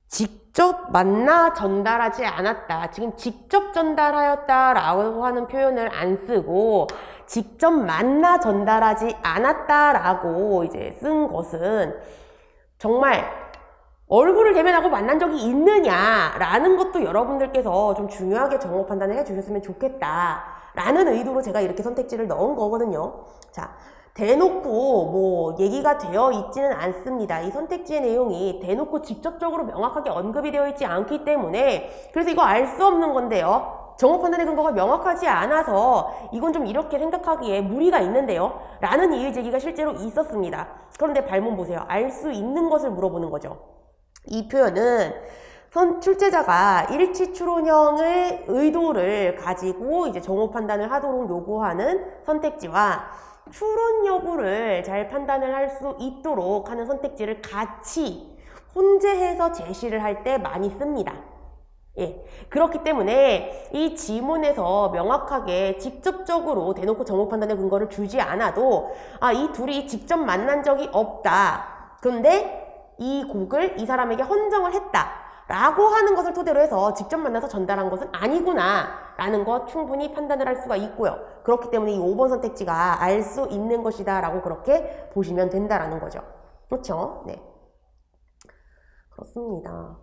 S1: 직접 만나 전달하지 않았다. 지금 직접 전달하였다라고 하는 표현을 안 쓰고 직접 만나 전달하지 않았다라고 이제 쓴 것은 정말 얼굴을 대면하고 만난 적이 있느냐라는 것도 여러분들께서 좀 중요하게 정보 판단을 해주셨으면 좋겠다라는 의도로 제가 이렇게 선택지를 넣은 거거든요. 자, 대놓고 뭐 얘기가 되어 있지는 않습니다. 이 선택지의 내용이 대놓고 직접적으로 명확하게 언급이 되어 있지 않기 때문에, 그래서 이거 알 수 없는 건데요. 정보 판단의 근거가 명확하지 않아서 이건 좀 이렇게 생각하기에 무리가 있는데요 라는 이의 제기가 실제로 있었습니다. 그런데 발문 보세요. 알 수 있는 것을 물어보는 거죠. 이 표현은 출제자가 일치 추론형의 의도를 가지고 이제 정보 판단을 하도록 요구하는 선택지와 추론 여부를 잘 판단을 할 수 있도록 하는 선택지를 같이 혼재해서 제시를 할 때 많이 씁니다. 예, 그렇기 때문에 이 지문에서 명확하게 직접적으로 대놓고 정보 판단의 근거를 주지 않아도 이 둘이 직접 만난 적이 없다. 그런데 이 곡을 이 사람에게 헌정을 했다 라고 하는 것을 토대로 해서 직접 만나서 전달한 것은 아니구나 라는 것 충분히 판단을 할 수가 있고요. 그렇기 때문에 이 5번 선택지가 알 수 있는 것이다 라고 그렇게 보시면 된다라는 거죠. 그렇죠? 네. 그렇습니다.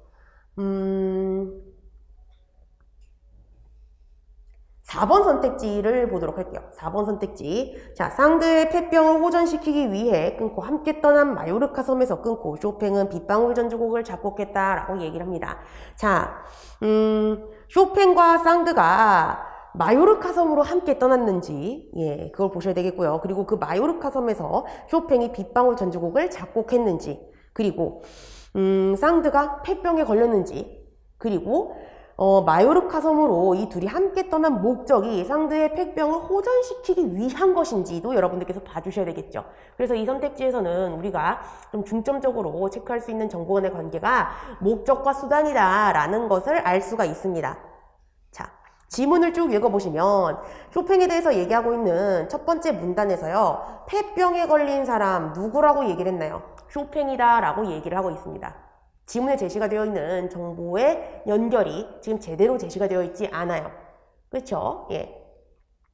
S1: 4번 선택지를 보도록 할게요. 4번 선택지. 자, 상드의 폐병을 호전시키기 위해 끊고 함께 떠난 마요르카 섬에서 끊고 쇼팽은 빗방울 전주곡을 작곡했다라고 얘기를 합니다. 자, 쇼팽과 상드가 마요르카 섬으로 함께 떠났는지, 예, 그걸 보셔야 되겠고요. 그리고 그 마요르카 섬에서 쇼팽이 빗방울 전주곡을 작곡했는지, 그리고 상드가 폐병에 걸렸는지, 그리고 마요르카 섬으로 이 둘이 함께 떠난 목적이 상드의 폐병을 호전시키기 위한 것인지도 여러분들께서 봐주셔야 되겠죠. 그래서 이 선택지에서는 우리가 좀 중점적으로 체크할 수 있는 정보 간의 관계가 목적과 수단이다 라는 것을 알 수가 있습니다. 자, 지문을 쭉 읽어보시면 쇼팽에 대해서 얘기하고 있는 첫 번째 문단에서요, 폐병에 걸린 사람 누구라고 얘기를 했나요? 쇼팽이다 라고 얘기를 하고 있습니다. 지문에 제시가 되어 있는 정보의 연결이 지금 제대로 제시가 되어 있지 않아요. 그렇죠? 예.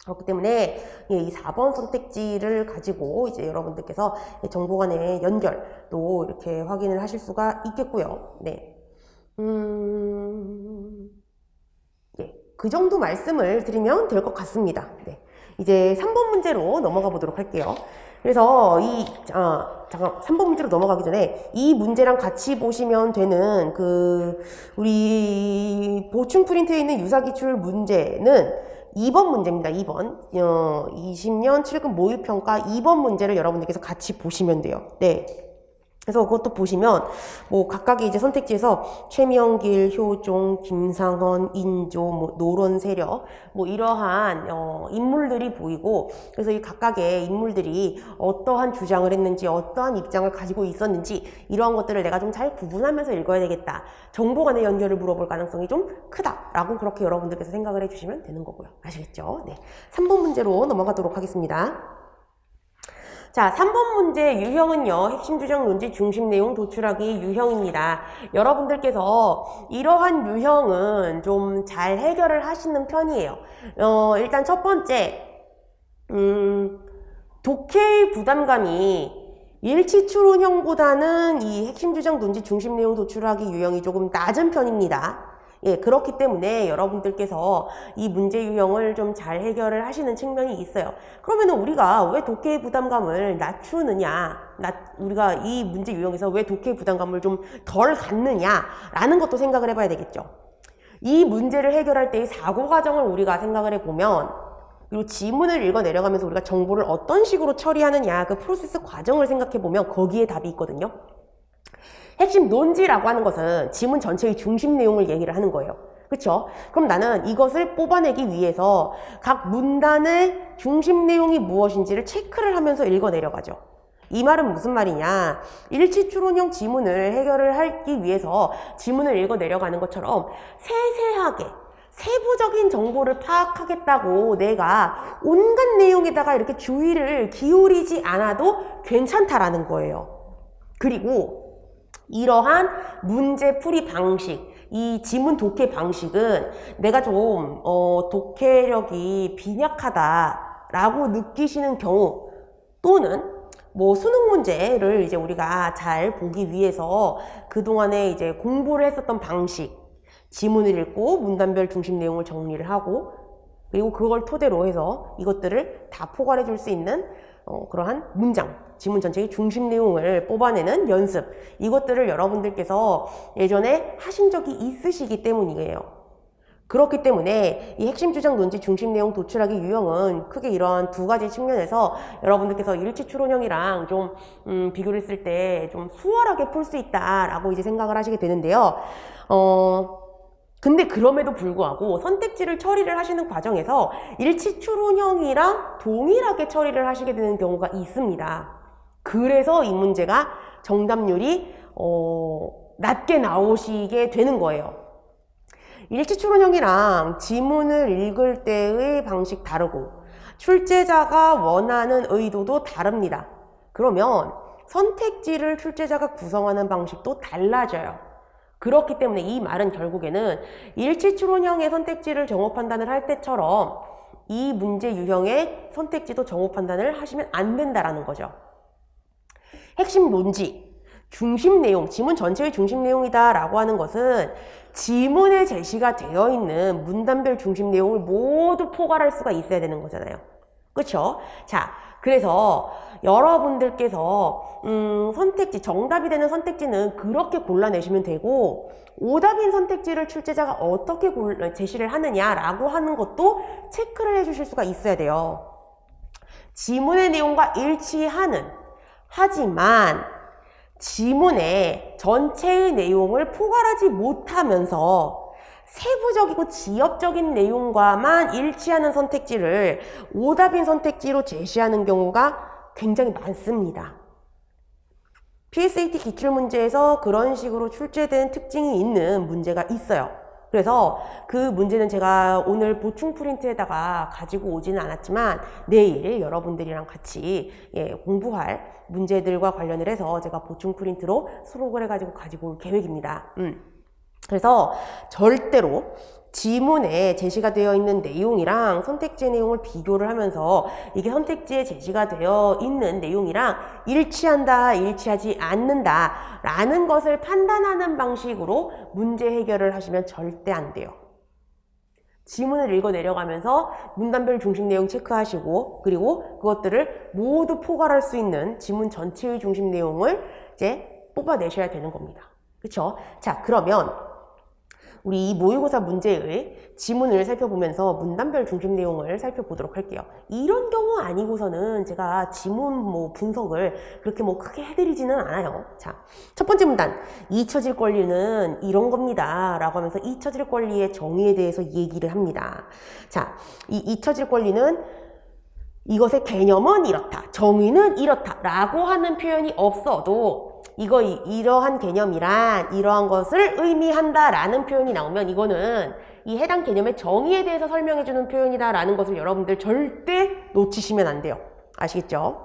S1: 그렇기 때문에 이 4번 선택지를 가지고 이제 여러분들께서 정보 간의 연결도 이렇게 확인을 하실 수가 있겠고요. 네. 예. 그 정도 말씀을 드리면 될 것 같습니다. 네. 이제 3번 문제로 넘어가 보도록 할게요. 그래서 잠깐 3번 문제로 넘어가기 전에 이 문제랑 같이 보시면 되는 우리 보충 프린트에 있는 유사기출 문제는 2번 문제입니다. 2번 20년 7급 모의평가 2번 문제를 여러분들께서 같이 보시면 돼요. 네. 그래서 그것도 보시면 뭐 각각의 이제 선택지에서 최명길, 효종, 김상헌, 인조, 뭐 노론 세력 뭐 이러한 인물들이 보이고, 그래서 이 각각의 인물들이 어떠한 주장을 했는지 어떠한 입장을 가지고 있었는지 이러한 것들을 내가 좀 잘 구분하면서 읽어야 되겠다. 정보 간의 연결을 물어볼 가능성이 좀 크다라고 그렇게 여러분들께서 생각을 해주시면 되는 거고요. 아시겠죠? 네. 3번 문제로 넘어가도록 하겠습니다. 자, 3번 문제 유형은요, 핵심 주장 논지 중심 내용 도출하기 유형입니다. 여러분들께서 이러한 유형은 좀 잘 해결을 하시는 편이에요. 일단 첫 번째, 독해의 부담감이 일치 추론형보다는 이 핵심 주장 논지 중심 내용 도출하기 유형이 조금 낮은 편입니다. 예, 그렇기 때문에 여러분들께서 이 문제 유형을 좀 잘 해결을 하시는 측면이 있어요. 그러면은 우리가 왜 독해의 부담감을 낮추느냐, 우리가 이 문제 유형에서 왜 독해의 부담감을 좀 덜 갖느냐라는 것도 생각을 해봐야 되겠죠. 이 문제를 해결할 때의 사고 과정을 우리가 생각을 해보면, 그리고 지문을 읽어 내려가면서 우리가 정보를 어떤 식으로 처리하느냐, 그 프로세스 과정을 생각해보면 거기에 답이 있거든요. 핵심 논지라고 하는 것은 지문 전체의 중심 내용을 얘기를 하는 거예요. 그쵸? 그럼 나는 이것을 뽑아내기 위해서 각 문단의 중심 내용이 무엇인지를 체크를 하면서 읽어 내려가죠. 이 말은 무슨 말이냐? 일치 추론형 지문을 해결을 하기 위해서 지문을 읽어 내려가는 것처럼 세세하게 세부적인 정보를 파악하겠다고 내가 온갖 내용에다가 이렇게 주의를 기울이지 않아도 괜찮다라는 거예요. 그리고 이러한 문제 풀이 방식, 이 지문 독해 방식은 내가 좀 독해력이 빈약하다라고 느끼시는 경우, 또는 뭐 수능 문제를 이제 우리가 잘 보기 위해서 그동안에 이제 공부를 했었던 방식, 지문을 읽고 문단별 중심 내용을 정리를 하고, 그리고 그걸 토대로 해서 이것들을 다 포괄해 줄 수 있는 그러한 문장, 지문 전체의 중심 내용을 뽑아내는 연습, 이것들을 여러분들께서 예전에 하신 적이 있으시기 때문이에요. 그렇기 때문에 이 핵심 주장 논지 중심 내용 도출하기 유형은 크게 이러한 두 가지 측면에서 여러분들께서 일치 추론형이랑 좀 비교를 했을 때 좀 수월하게 풀 수 있다라고 이제 생각을 하시게 되는데요. 근데 그럼에도 불구하고 선택지를 처리를 하시는 과정에서 일치 추론형이랑 동일하게 처리를 하시게 되는 경우가 있습니다. 그래서 이 문제가 정답률이 낮게 나오시게 되는 거예요. 일치 추론형이랑 지문을 읽을 때의 방식 다르고 출제자가 원하는 의도도 다릅니다. 그러면 선택지를 출제자가 구성하는 방식도 달라져요. 그렇기 때문에 이 말은 결국에는 일치 추론형의 선택지를 정오 판단을 할 때처럼 이 문제 유형의 선택지도 정오 판단을 하시면 안 된다라는 거죠. 핵심 논지, 중심 내용, 지문 전체의 중심 내용이다 라고 하는 것은 지문에 제시가 되어 있는 문단별 중심 내용을 모두 포괄할 수가 있어야 되는 거잖아요. 그쵸? 자, 그래서 여러분들께서 선택지, 정답이 되는 선택지는 그렇게 골라내시면 되고, 오답인 선택지를 출제자가 어떻게 제시를 하느냐라고 하는 것도 체크를 해주실 수가 있어야 돼요. 지문의 내용과 일치하는, 하지만 지문의 전체의 내용을 포괄하지 못하면서 세부적이고 지엽적인 내용과만 일치하는 선택지를 오답인 선택지로 제시하는 경우가 굉장히 많습니다. PSAT 기출문제에서 그런 식으로 출제된 특징이 있는 문제가 있어요. 그래서 그 문제는 제가 오늘 보충 프린트에다가 가지고 오지는 않았지만 내일 여러분들이랑 같이 공부할 문제들과 관련을 해서 제가 보충 프린트로 수록을 해가지고 가지고 올 계획입니다. 그래서 절대로 지문에 제시가 되어 있는 내용이랑 선택지의 내용을 비교를 하면서 이게 선택지에 제시가 되어 있는 내용이랑 일치한다, 일치하지 않는다 라는 것을 판단하는 방식으로 문제 해결을 하시면 절대 안 돼요. 지문을 읽어 내려가면서 문단별 중심 내용 체크하시고, 그리고 그것들을 모두 포괄할 수 있는 지문 전체의 중심 내용을 이제 뽑아내셔야 되는 겁니다. 그쵸? 자, 그러면 우리 이 모의고사 문제의 지문을 살펴보면서 문단별 중심 내용을 살펴보도록 할게요. 이런 경우 아니고서는 제가 지문 분석을 그렇게 크게 해드리지는 않아요. 자, 첫 번째 문단. 잊혀질 권리는 이런 겁니다. 라고 하면서 잊혀질 권리의 정의에 대해서 얘기를 합니다. 자, 이 잊혀질 권리는 이것의 개념은 이렇다, 정의는 이렇다 라고 하는 표현이 없어도 이러한 개념이란 이러한 것을 의미한다 라는 표현이 나오면 이거는 이 해당 개념의 정의에 대해서 설명해주는 표현이다 라는 것을 여러분들 절대 놓치시면 안 돼요. 아시겠죠?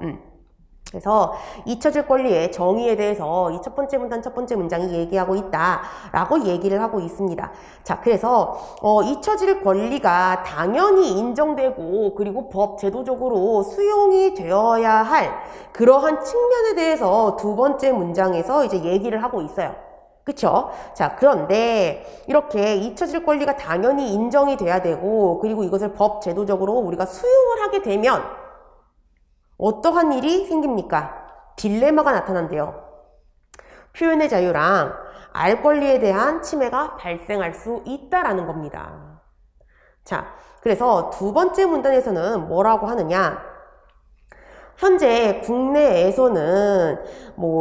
S1: 그래서 잊혀질 권리의 정의에 대해서 이 첫 번째 문단 첫 번째 문장이 얘기하고 있다 라고 얘기를 하고 있습니다. 자, 그래서 잊혀질 권리가 당연히 인정되고 그리고 법 제도적으로 수용이 되어야 할 그러한 측면에 대해서 두 번째 문장에서 이제 얘기를 하고 있어요. 그쵸? 자, 그런데 이렇게 잊혀질 권리가 당연히 인정이 돼야 되고 그리고 이것을 법 제도적으로 우리가 수용을 하게 되면 어떠한 일이 생깁니까? 딜레마가 나타난대요. 표현의 자유랑 알 권리에 대한 침해가 발생할 수 있다라는 겁니다. 자, 그래서 두 번째 문단에서는 뭐라고 하느냐? 현재 국내에서는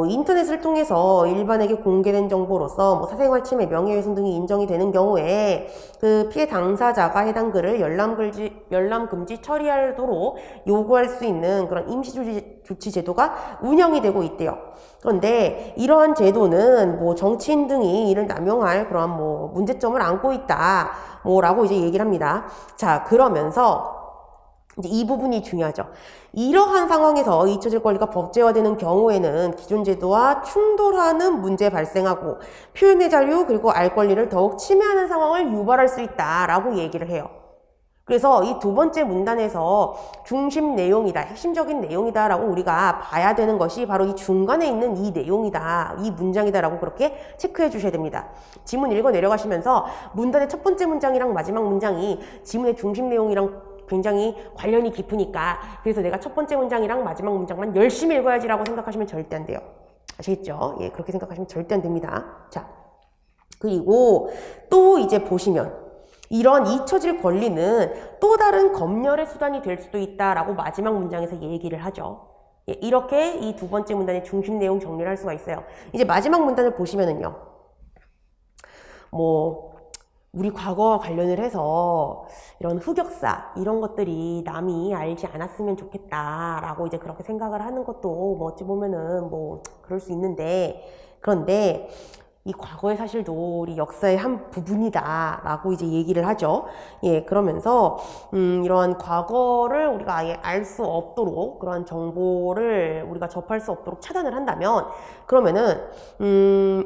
S1: 인터넷을 통해서 일반에게 공개된 정보로서 사생활 침해, 명예훼손 등이 인정이 되는 경우에 그 피해 당사자가 해당 글을 열람금지 처리하도록 요구할 수 있는 그런 임시조치 제도가 운영이 되고 있대요. 그런데 이러한 제도는 정치인 등이 이를 남용할 그런 문제점을 안고 있다 라고 이제 얘기를 합니다. 자, 그러면서 이제 이 부분이 중요하죠. 이러한 상황에서 잊혀질 권리가 법제화되는 경우에는 기존 제도와 충돌하는 문제 발생하고 표현의 자유 그리고 알 권리를 더욱 침해하는 상황을 유발할 수 있다라고 얘기를 해요. 그래서 이 두 번째 문단에서 중심 내용이다, 핵심적인 내용이다 라고 우리가 봐야 되는 것이 바로 이 중간에 있는 이 내용이다, 이 문장이다 라고 그렇게 체크해 주셔야 됩니다. 지문 읽어 내려가시면서 문단의 첫 번째 문장이랑 마지막 문장이 지문의 중심 내용이랑 굉장히 관련이 깊으니까 그래서 내가 첫 번째 문장이랑 마지막 문장만 열심히 읽어야지라고 생각하시면 절대 안 돼요. 아시겠죠? 예, 그렇게 생각하시면 절대 안 됩니다. 자, 그리고 또 이제 보시면 이런 잊혀질 권리는 또 다른 검열의 수단이 될 수도 있다라고 마지막 문장에서 얘기를 하죠. 예, 이렇게 이 두 번째 문단의 중심 내용 정리를 할 수가 있어요. 이제 마지막 문단을 보시면은요. 우리 과거와 관련을 해서 이런 흑역사 이런 것들이 남이 알지 않았으면 좋겠다라고 이제 그렇게 생각을 하는 것도 어찌 보면은 그럴 수 있는데 그런데 이 과거의 사실도 우리 역사의 한 부분이다 라고 이제 얘기를 하죠. 예, 그러면서 이러한 과거를 우리가 아예 알 수 없도록 그런 정보를 우리가 접할 수 없도록 차단을 한다면 그러면은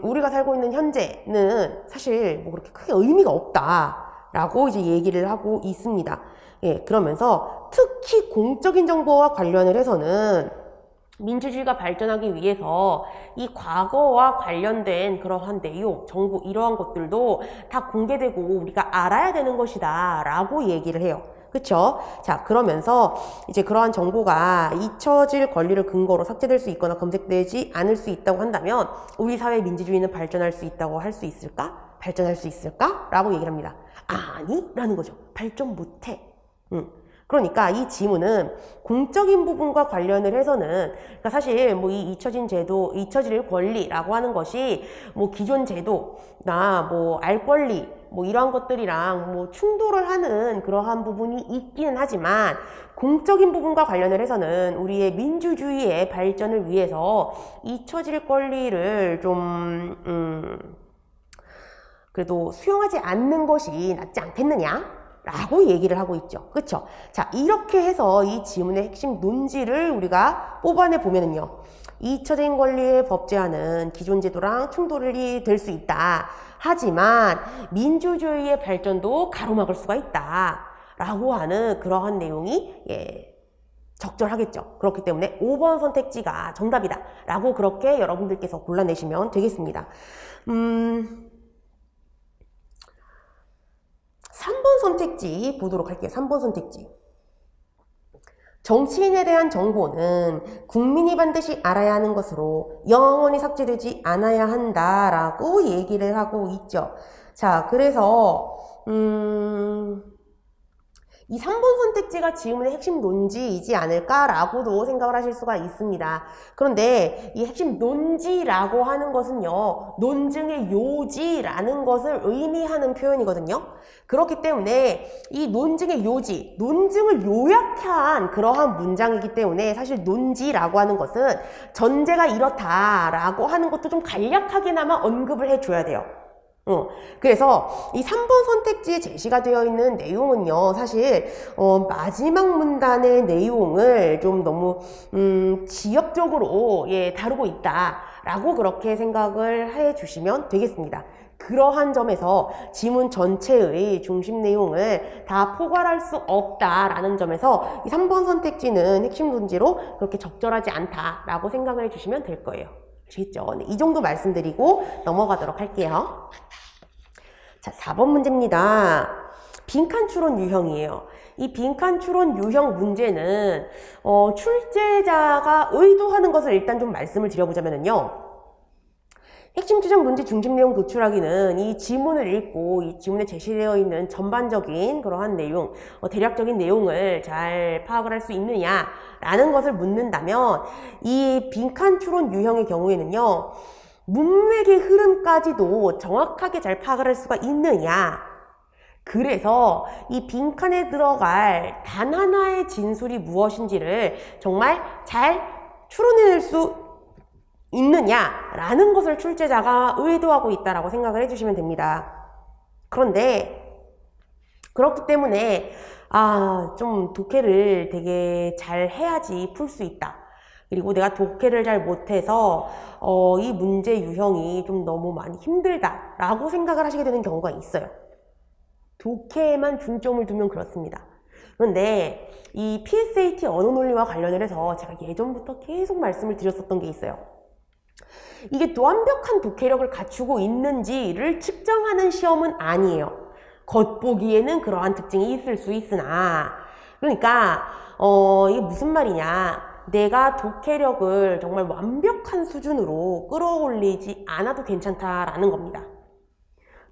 S1: 우리가 살고 있는 현재는 사실 그렇게 크게 의미가 없다 라고 이제 얘기를 하고 있습니다. 예, 그러면서 특히 공적인 정보와 관련을 해서는 민주주의가 발전하기 위해서 이 과거와 관련된 그러한 내용, 정보 이러한 것들도 다 공개되고 우리가 알아야 되는 것이다 라고 얘기를 해요. 그쵸? 자, 그러면서 이제 그러한 정보가 잊혀질 권리를 근거로 삭제될 수 있거나 검색되지 않을 수 있다고 한다면 우리 사회 민주주의는 발전할 수 있다고 할 수 있을까? 발전할 수 있을까? 라고 얘기를 합니다. 아니? 라는 거죠. 발전 못해. 그러니까 이 지문은 공적인 부분과 관련을 해서는 그러니까 사실 이 잊혀질 권리라고 하는 것이 기존 제도나 알 권리 이러한 것들이랑 충돌을 하는 그러한 부분이 있기는 하지만 공적인 부분과 관련을 해서는 우리의 민주주의의 발전을 위해서 잊혀질 권리를 좀 그래도 수용하지 않는 것이 낫지 않겠느냐? 라고 얘기를 하고 있죠. 그쵸? 자, 이렇게 해서 이 지문의 핵심 논지를 우리가 뽑아내 보면은요. 잊혀진 권리의 법제화는 기존 제도랑 충돌이 될 수 있다. 하지만 민주주의의 발전도 가로막을 수가 있다. 라고 하는 그러한 내용이 적절하겠죠. 그렇기 때문에 5번 선택지가 정답이다. 라고 그렇게 여러분들께서 골라내시면 되겠습니다. 3번 선택지 보도록 할게요. 3번 선택지. 정치인에 대한 정보는 국민이 반드시 알아야 하는 것으로 영원히 삭제되지 않아야 한다라고 얘기를 하고 있죠. 자, 그래서 이 3번 선택지가 지문의 핵심 논지이지 않을까라고도 생각을 하실 수가 있습니다. 그런데 이 핵심 논지라고 하는 것은요, 논증의 요지라는 것을 의미하는 표현이거든요. 그렇기 때문에 이 논증의 요지, 논증을 요약한 그러한 문장이기 때문에 사실 논지라고 하는 것은 전제가 이렇다라고 하는 것도 좀 간략하게나마 언급을 해줘야 돼요. 그래서 이 3번 선택지에 제시가 되어 있는 내용은요, 사실 마지막 문단의 내용을 좀 너무 지역적으로 다루고 있다라고 그렇게 생각을 해 주시면 되겠습니다. 그러한 점에서 지문 전체의 중심 내용을 다 포괄할 수 없다라는 점에서 이 3번 선택지는 핵심 논지로 그렇게 적절하지 않다라고 생각을 해주시면 될 거예요. 아시겠죠? 네, 이 정도 말씀드리고 넘어가도록 할게요. 자, 4번 문제입니다. 빈칸 추론 유형이에요. 이 빈칸 추론 유형 문제는 출제자가 의도하는 것을 일단 좀 말씀을 드려보자면요. 핵심 추정 문제 중심 내용 도출하기는 이 지문을 읽고 이 지문에 제시되어 있는 전반적인 그러한 내용, 대략적인 내용을 잘 파악을 할 수 있느냐라는 것을 묻는다면 이 빈칸 추론 유형의 경우에는요. 문맥의 흐름까지도 정확하게 잘 파악을 할 수가 있느냐. 그래서 이 빈칸에 들어갈 단 하나의 진술이 무엇인지를 정말 잘 추론해낼 수 있느냐라는 것을 출제자가 의도하고 있다라고 생각을 해주시면 됩니다. 그런데 그렇기 때문에 좀 독해를 되게 잘 해야지 풀 수 있다. 그리고 내가 독해를 잘 못해서 이 문제 유형이 좀 너무 많이 힘들다라고 생각을 하시게 되는 경우가 있어요. 독해에만 중점을 두면 그렇습니다. 그런데 이 PSAT 언어 논리와 관련을 해서 제가 예전부터 계속 말씀을 드렸었던 게 있어요. 이게 또 완벽한 독해력을 갖추고 있는지를 측정하는 시험은 아니에요. 겉보기에는 그러한 특징이 있을 수 있으나, 그러니까 이게 무슨 말이냐, 내가 독해력을 정말 완벽한 수준으로 끌어올리지 않아도 괜찮다라는 겁니다.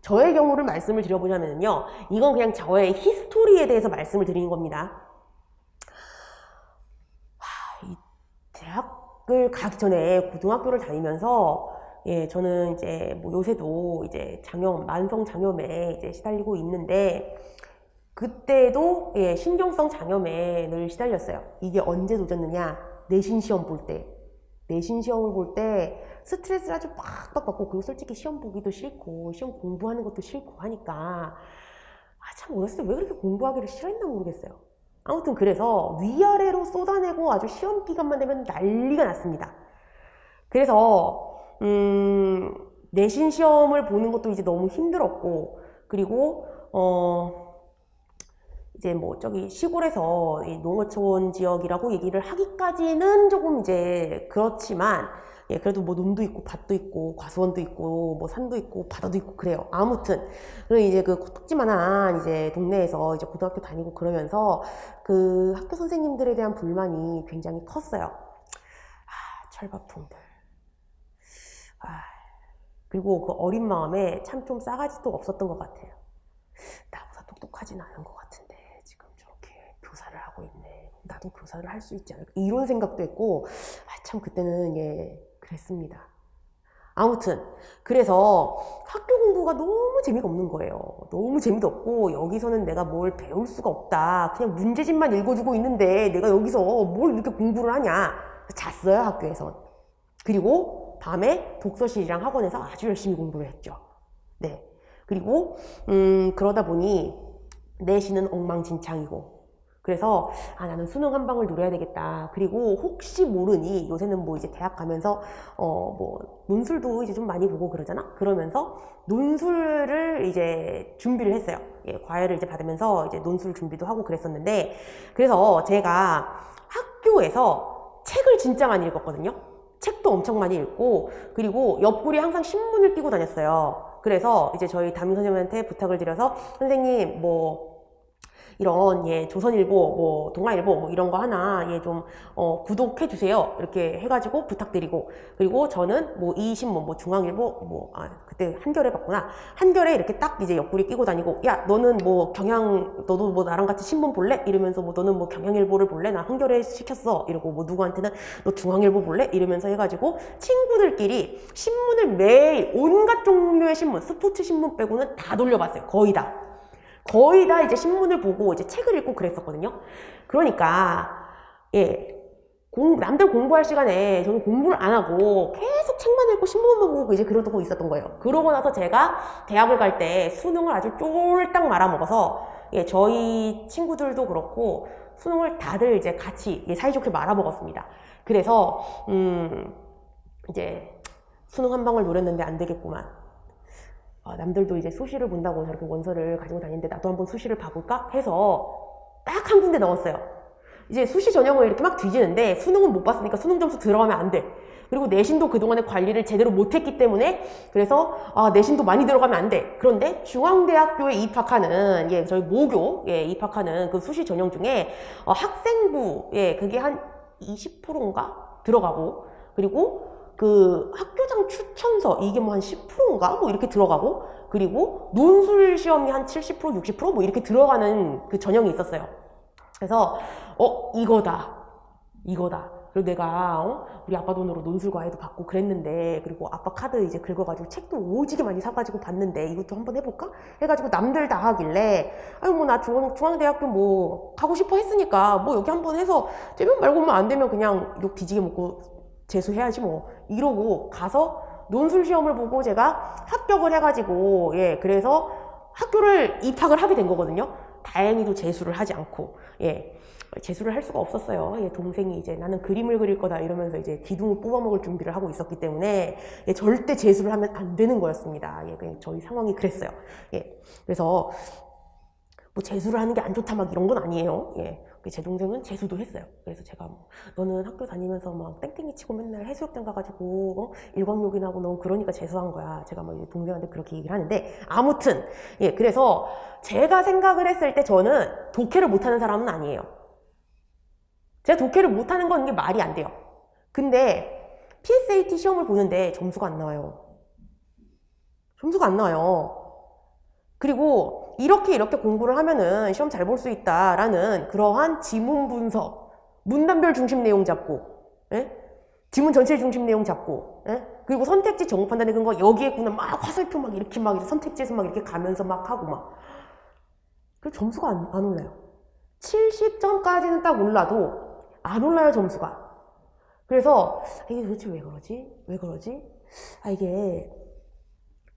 S1: 저의 경우를 말씀을 드려보자면요, 이건 그냥 저의 히스토리에 대해서 말씀을 드리는 겁니다. 이 대학을 가기 전에 고등학교를 다니면서 저는 이제 뭐 요새도 이제 만성 장염에 이제 시달리고 있는데, 그때도 신경성 장염에 늘 시달렸어요. 이게 언제 도졌느냐? 내신 시험 볼 때. 내신 시험을 볼 때 스트레스를 아주 빡빡 받고, 그리고 솔직히 시험 보기도 싫고 시험 공부하는 것도 싫고 하니까 참 어렸을 때 왜 그렇게 공부하기를 싫어했나 모르겠어요. 아무튼 그래서 위아래로 쏟아내고 아주 시험 기간만 되면 난리가 났습니다. 그래서 내신 시험을 보는 것도 이제 너무 힘들었고, 그리고 이제 뭐 저기 시골에서 농어촌 지역이라고 얘기를 하기까지는 조금 이제 그렇지만, 그래도 뭐 논도 있고 밭도 있고 과수원도 있고 뭐 산도 있고 바다도 있고 그래요. 아무튼 이제 그 뚝지만한 이제 동네에서 이제 고등학교 다니고 그러면서 그 학교 선생님들에 대한 불만이 굉장히 컸어요. 철밥통들. 그리고 그 어린 마음에 참 좀 싸가지도 없었던 것 같아요. 나보다 똑똑하진 않은 것 같은데 지금 저렇게 교사를 하고 있네. 나도 교사를 할 수 있지 않을까, 이런 생각도 했고, 참 그때는 그랬습니다. 아무튼 그래서 학교 공부가 너무 재미가 없는 거예요. 너무 재미도 없고, 여기서는 내가 뭘 배울 수가 없다. 그냥 문제집만 읽어주고 있는데 내가 여기서 뭘 이렇게 공부를 하냐. 잤어요, 학교에서. 그리고 밤에 독서실이랑 학원에서 아주 열심히 공부를 했죠. 네. 그리고 그러다 보니 내신은 엉망진창이고, 그래서 나는 수능 한 방을 노려야 되겠다. 그리고 혹시 모르니 요새는 뭐 이제 대학 가면서 뭐 논술도 이제 좀 많이 보고 그러잖아. 그러면서 논술을 이제 준비를 했어요. 과외를 이제 받으면서 이제 논술 준비도 하고 그랬었는데, 그래서 제가 학교에서 책을 진짜 많이 읽었거든요. 책도 엄청 많이 읽고, 그리고 옆구리에 항상 신문을 끼고 다녔어요. 그래서 이제 저희 담임 선생님한테 부탁을 드려서, 선생님 뭐 이런 예 조선일보 뭐 동아일보 뭐 이런 거 하나 예 좀 구독해 주세요 이렇게 해가지고 부탁드리고, 그리고 저는 뭐 이 신문 뭐 중앙일보 뭐 그때 한겨레 봤구나, 한겨레 이렇게 딱 이제 옆구리 끼고 다니고, 야 너는 뭐 너도 뭐 나랑 같이 신문 볼래? 이러면서 뭐 너는 뭐 경향일보를 볼래? 나 한겨레 시켰어 이러고, 뭐 누구한테는 너 중앙일보 볼래? 이러면서 해가지고 친구들끼리 신문을 매일 온갖 종류의 신문, 스포츠 신문 빼고는 다 돌려봤어요. 거의 다 이제 신문을 보고 이제 책을 읽고 그랬었거든요. 그러니까 예 남들 공부할 시간에 저는 공부를 안 하고 계속 책만 읽고 신문만 보고 이제 그러고 있었던 거예요. 그러고 나서 제가 대학을 갈 때 수능을 아주 쫄딱 말아먹어서 예 저희 친구들도 그렇고 수능을 다들 이제 같이 예 사이좋게 말아먹었습니다. 그래서 이제 수능 한 방을 노렸는데 안 되겠구만. 남들도 이제 수시를 본다고 저렇게 원서를 가지고 다니는데 나도 한번 수시를 봐볼까 해서 딱 한 군데 넣었어요. 이제 수시 전형을 이렇게 막 뒤지는데 수능은 못 봤으니까 수능 점수 들어가면 안 돼. 그리고 내신도 그동안에 관리를 제대로 못했기 때문에 그래서 내신도 많이 들어가면 안 돼. 그런데 중앙대학교에 입학하는 예 저희 모교에 입학하는 그 수시 전형 중에 학생부 예 그게 한 20%인가 들어가고, 그리고 그 학교장 추천서 이게 뭐 한 10%인가 뭐 이렇게 들어가고, 그리고 논술 시험이 한 70% 60% 뭐 이렇게 들어가는 그 전형이 있었어요. 그래서 이거다. 그리고 내가 우리 아빠 돈으로 논술 과외도 받고 그랬는데, 그리고 아빠 카드 이제 긁어가지고 책도 오지게 많이 사가지고 봤는데 이것도 한번 해볼까? 해가지고 남들 다 하길래 아유 뭐 나 중앙대학교 뭐 가고 싶어 했으니까 뭐 여기 한번 해서 되면 말고 뭐 안 되면 그냥 욕 뒤지게 먹고 재수해야지 뭐 이러고 가서 논술 시험을 보고 제가 합격을 해가지고 예 그래서 학교를 입학을 하게 된 거거든요. 다행히도 재수를 하지 않고 예 재수를 할 수가 없었어요. 예, 동생이 이제 나는 그림을 그릴 거다 이러면서 이제 기둥을 뽑아먹을 준비를 하고 있었기 때문에 예, 절대 재수를 하면 안 되는 거였습니다. 예, 저희 상황이 그랬어요. 예, 그래서 뭐 재수를 하는 게 안 좋다 막 이런 건 아니에요. 예. 제 동생은 재수도 했어요. 그래서 제가 뭐 너는 학교 다니면서 막 땡땡이 치고 맨날 해수욕장 가가지고 일광욕이나 하고 너 그러니까 재수한 거야. 제가 뭐 동생한테 그렇게 얘기를 하는데, 아무튼 예 그래서 제가 생각을 했을 때 저는 독해를 못하는 사람은 아니에요. 제가 독해를 못하는 건 이게 말이 안 돼요. 근데 PSAT 시험을 보는데 점수가 안 나와요. 점수가 안 나와요. 그리고 이렇게 공부를 하면은 시험 잘 볼 수 있다라는 그러한 지문 분석, 문단별 중심 내용 잡고, 예? 지문 전체 중심 내용 잡고, 예? 그리고 선택지 정보 판단의 근거 여기에 구는 막 화살표 막 이렇게 선택지에서 막 이렇게 가면서 막 하고 막. 그 점수가 안 올라요. 70점까지는 딱 올라도 안 올라요, 점수가. 그래서 이게 도대체 왜 그러지? 이게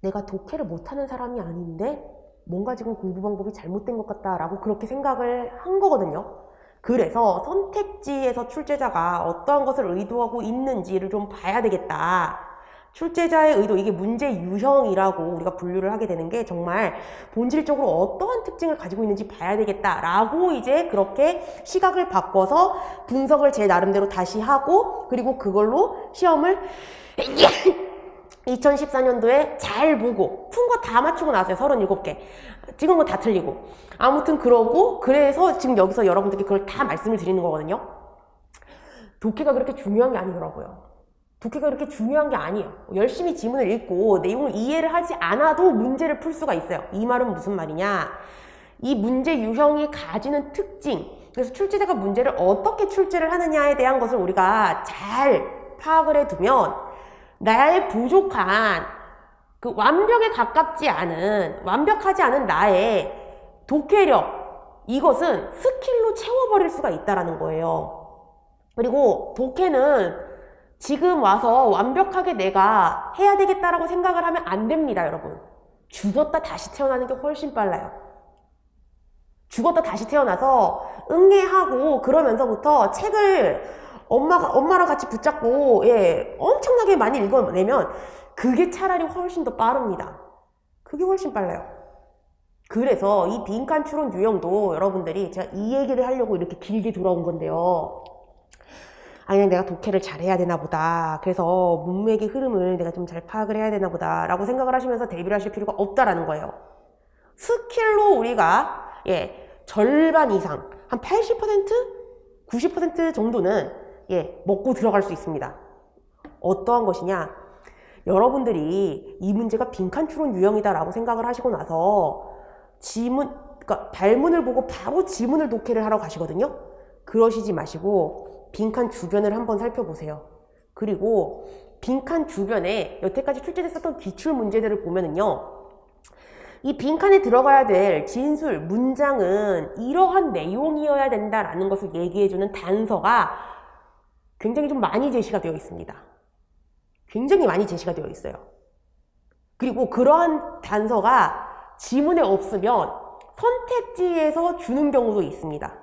S1: 내가 독해를 못하는 사람이 아닌데 뭔가 지금 공부 방법이 잘못된 것 같다라고 그렇게 생각을 한 거거든요. 그래서 선택지에서 출제자가 어떠한 것을 의도하고 있는지를 좀 봐야 되겠다. 출제자의 의도, 이게 문제 유형이라고 우리가 분류를 하게 되는 게 정말 본질적으로 어떠한 특징을 가지고 있는지 봐야 되겠다라고 이제 그렇게 시각을 바꿔서 분석을 제 나름대로 다시 하고, 그리고 그걸로 시험을 2014년도에 잘 보고 푼 거 다 맞추고 나왔어요. 37개. 찍은 거 다 틀리고. 아무튼 그래서 지금 여기서 여러분들께 그걸 다 말씀을 드리는 거거든요. 독해가 그렇게 중요한 게 아니더라고요. 독해가 그렇게 중요한 게 아니에요. 열심히 지문을 읽고 내용을 이해를 하지 않아도 문제를 풀 수가 있어요. 이 말은 무슨 말이냐? 이 문제 유형이 가지는 특징, 그래서 출제자가 문제를 어떻게 출제를 하느냐에 대한 것을 우리가 잘 파악을 해두면 나의 부족한 그 완벽하지 않은 나의 독해력, 이것은 스킬로 채워버릴 수가 있다는 거예요. 그리고 독해는 지금 와서 완벽하게 내가 해야 되겠다라고 생각을 하면 안 됩니다, 여러분. 죽었다 다시 태어나는 게 훨씬 빨라요. 죽었다 다시 태어나서 응애하고 그러면서부터 책을 엄마랑 같이 붙잡고 예 엄청나게 많이 읽어내면 그게 차라리 훨씬 더 빠릅니다. 그게 훨씬 빨라요. 그래서 이 빈칸 추론 유형도 여러분들이 제가 이 얘기를 하려고 이렇게 길게 돌아온 건데요. 아니 내가 독해를 잘해야 되나 보다. 그래서 문맥의 흐름을 내가 좀 잘 파악을 해야 되나 보다 라고 생각을 하시면서 대비를 하실 필요가 없다라는 거예요. 스킬로 우리가 절반 이상, 한 80%? 90% 정도는 먹고 들어갈 수 있습니다. 어떠한 것이냐? 여러분들이 이 문제가 빈칸추론 유형이다라고 생각을 하시고 나서 그러니까 발문을 보고 바로 지문을 독해를 하러 가시거든요. 그러시지 마시고 빈칸 주변을 한번 살펴보세요. 그리고 빈칸 주변에 여태까지 출제됐었던 기출 문제들을 보면은요, 이 빈칸에 들어가야 될 진술, 문장은 이러한 내용이어야 된다라는 것을 얘기해주는 단서가 굉장히 좀 많이 제시가 되어 있습니다. 굉장히 많이 제시가 되어 있어요. 그리고 그러한 단서가 지문에 없으면 선택지에서 주는 경우도 있습니다.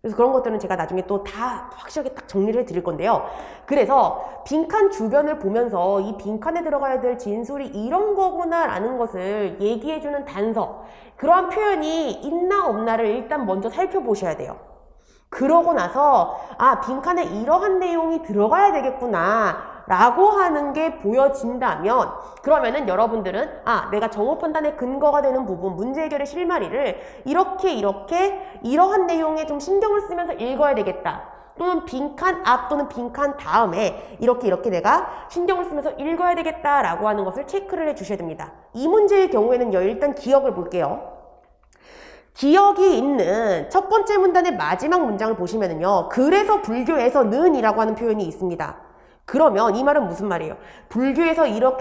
S1: 그래서 그런 것들은 제가 나중에 또 다 확실하게 딱 정리를 해드릴 건데요. 그래서 빈칸 주변을 보면서 이 빈칸에 들어가야 될 진술이 이런 거구나 라는 것을 얘기해주는 단서, 그러한 표현이 있나 없나를 일단 먼저 살펴보셔야 돼요. 그러고 나서 빈칸에 이러한 내용이 들어가야 되겠구나 라고 하는 게 보여진다면, 그러면은 여러분들은 내가 정오 판단의 근거가 되는 부분, 문제 해결의 실마리를 이렇게 이러한 내용에 좀 신경을 쓰면서 읽어야 되겠다, 또는 빈칸 앞 또는 빈칸 다음에 이렇게 내가 신경을 쓰면서 읽어야 되겠다라고 하는 것을 체크를 해 주셔야 됩니다. 이 문제의 경우에는요, 일단 기억을 볼게요. 기억이 있는 첫 번째 문단의 마지막 문장을 보시면은요, 그래서 불교에서는 이라고 하는 표현이 있습니다. 그러면 이 말은 무슨 말이에요? 불교에서 이런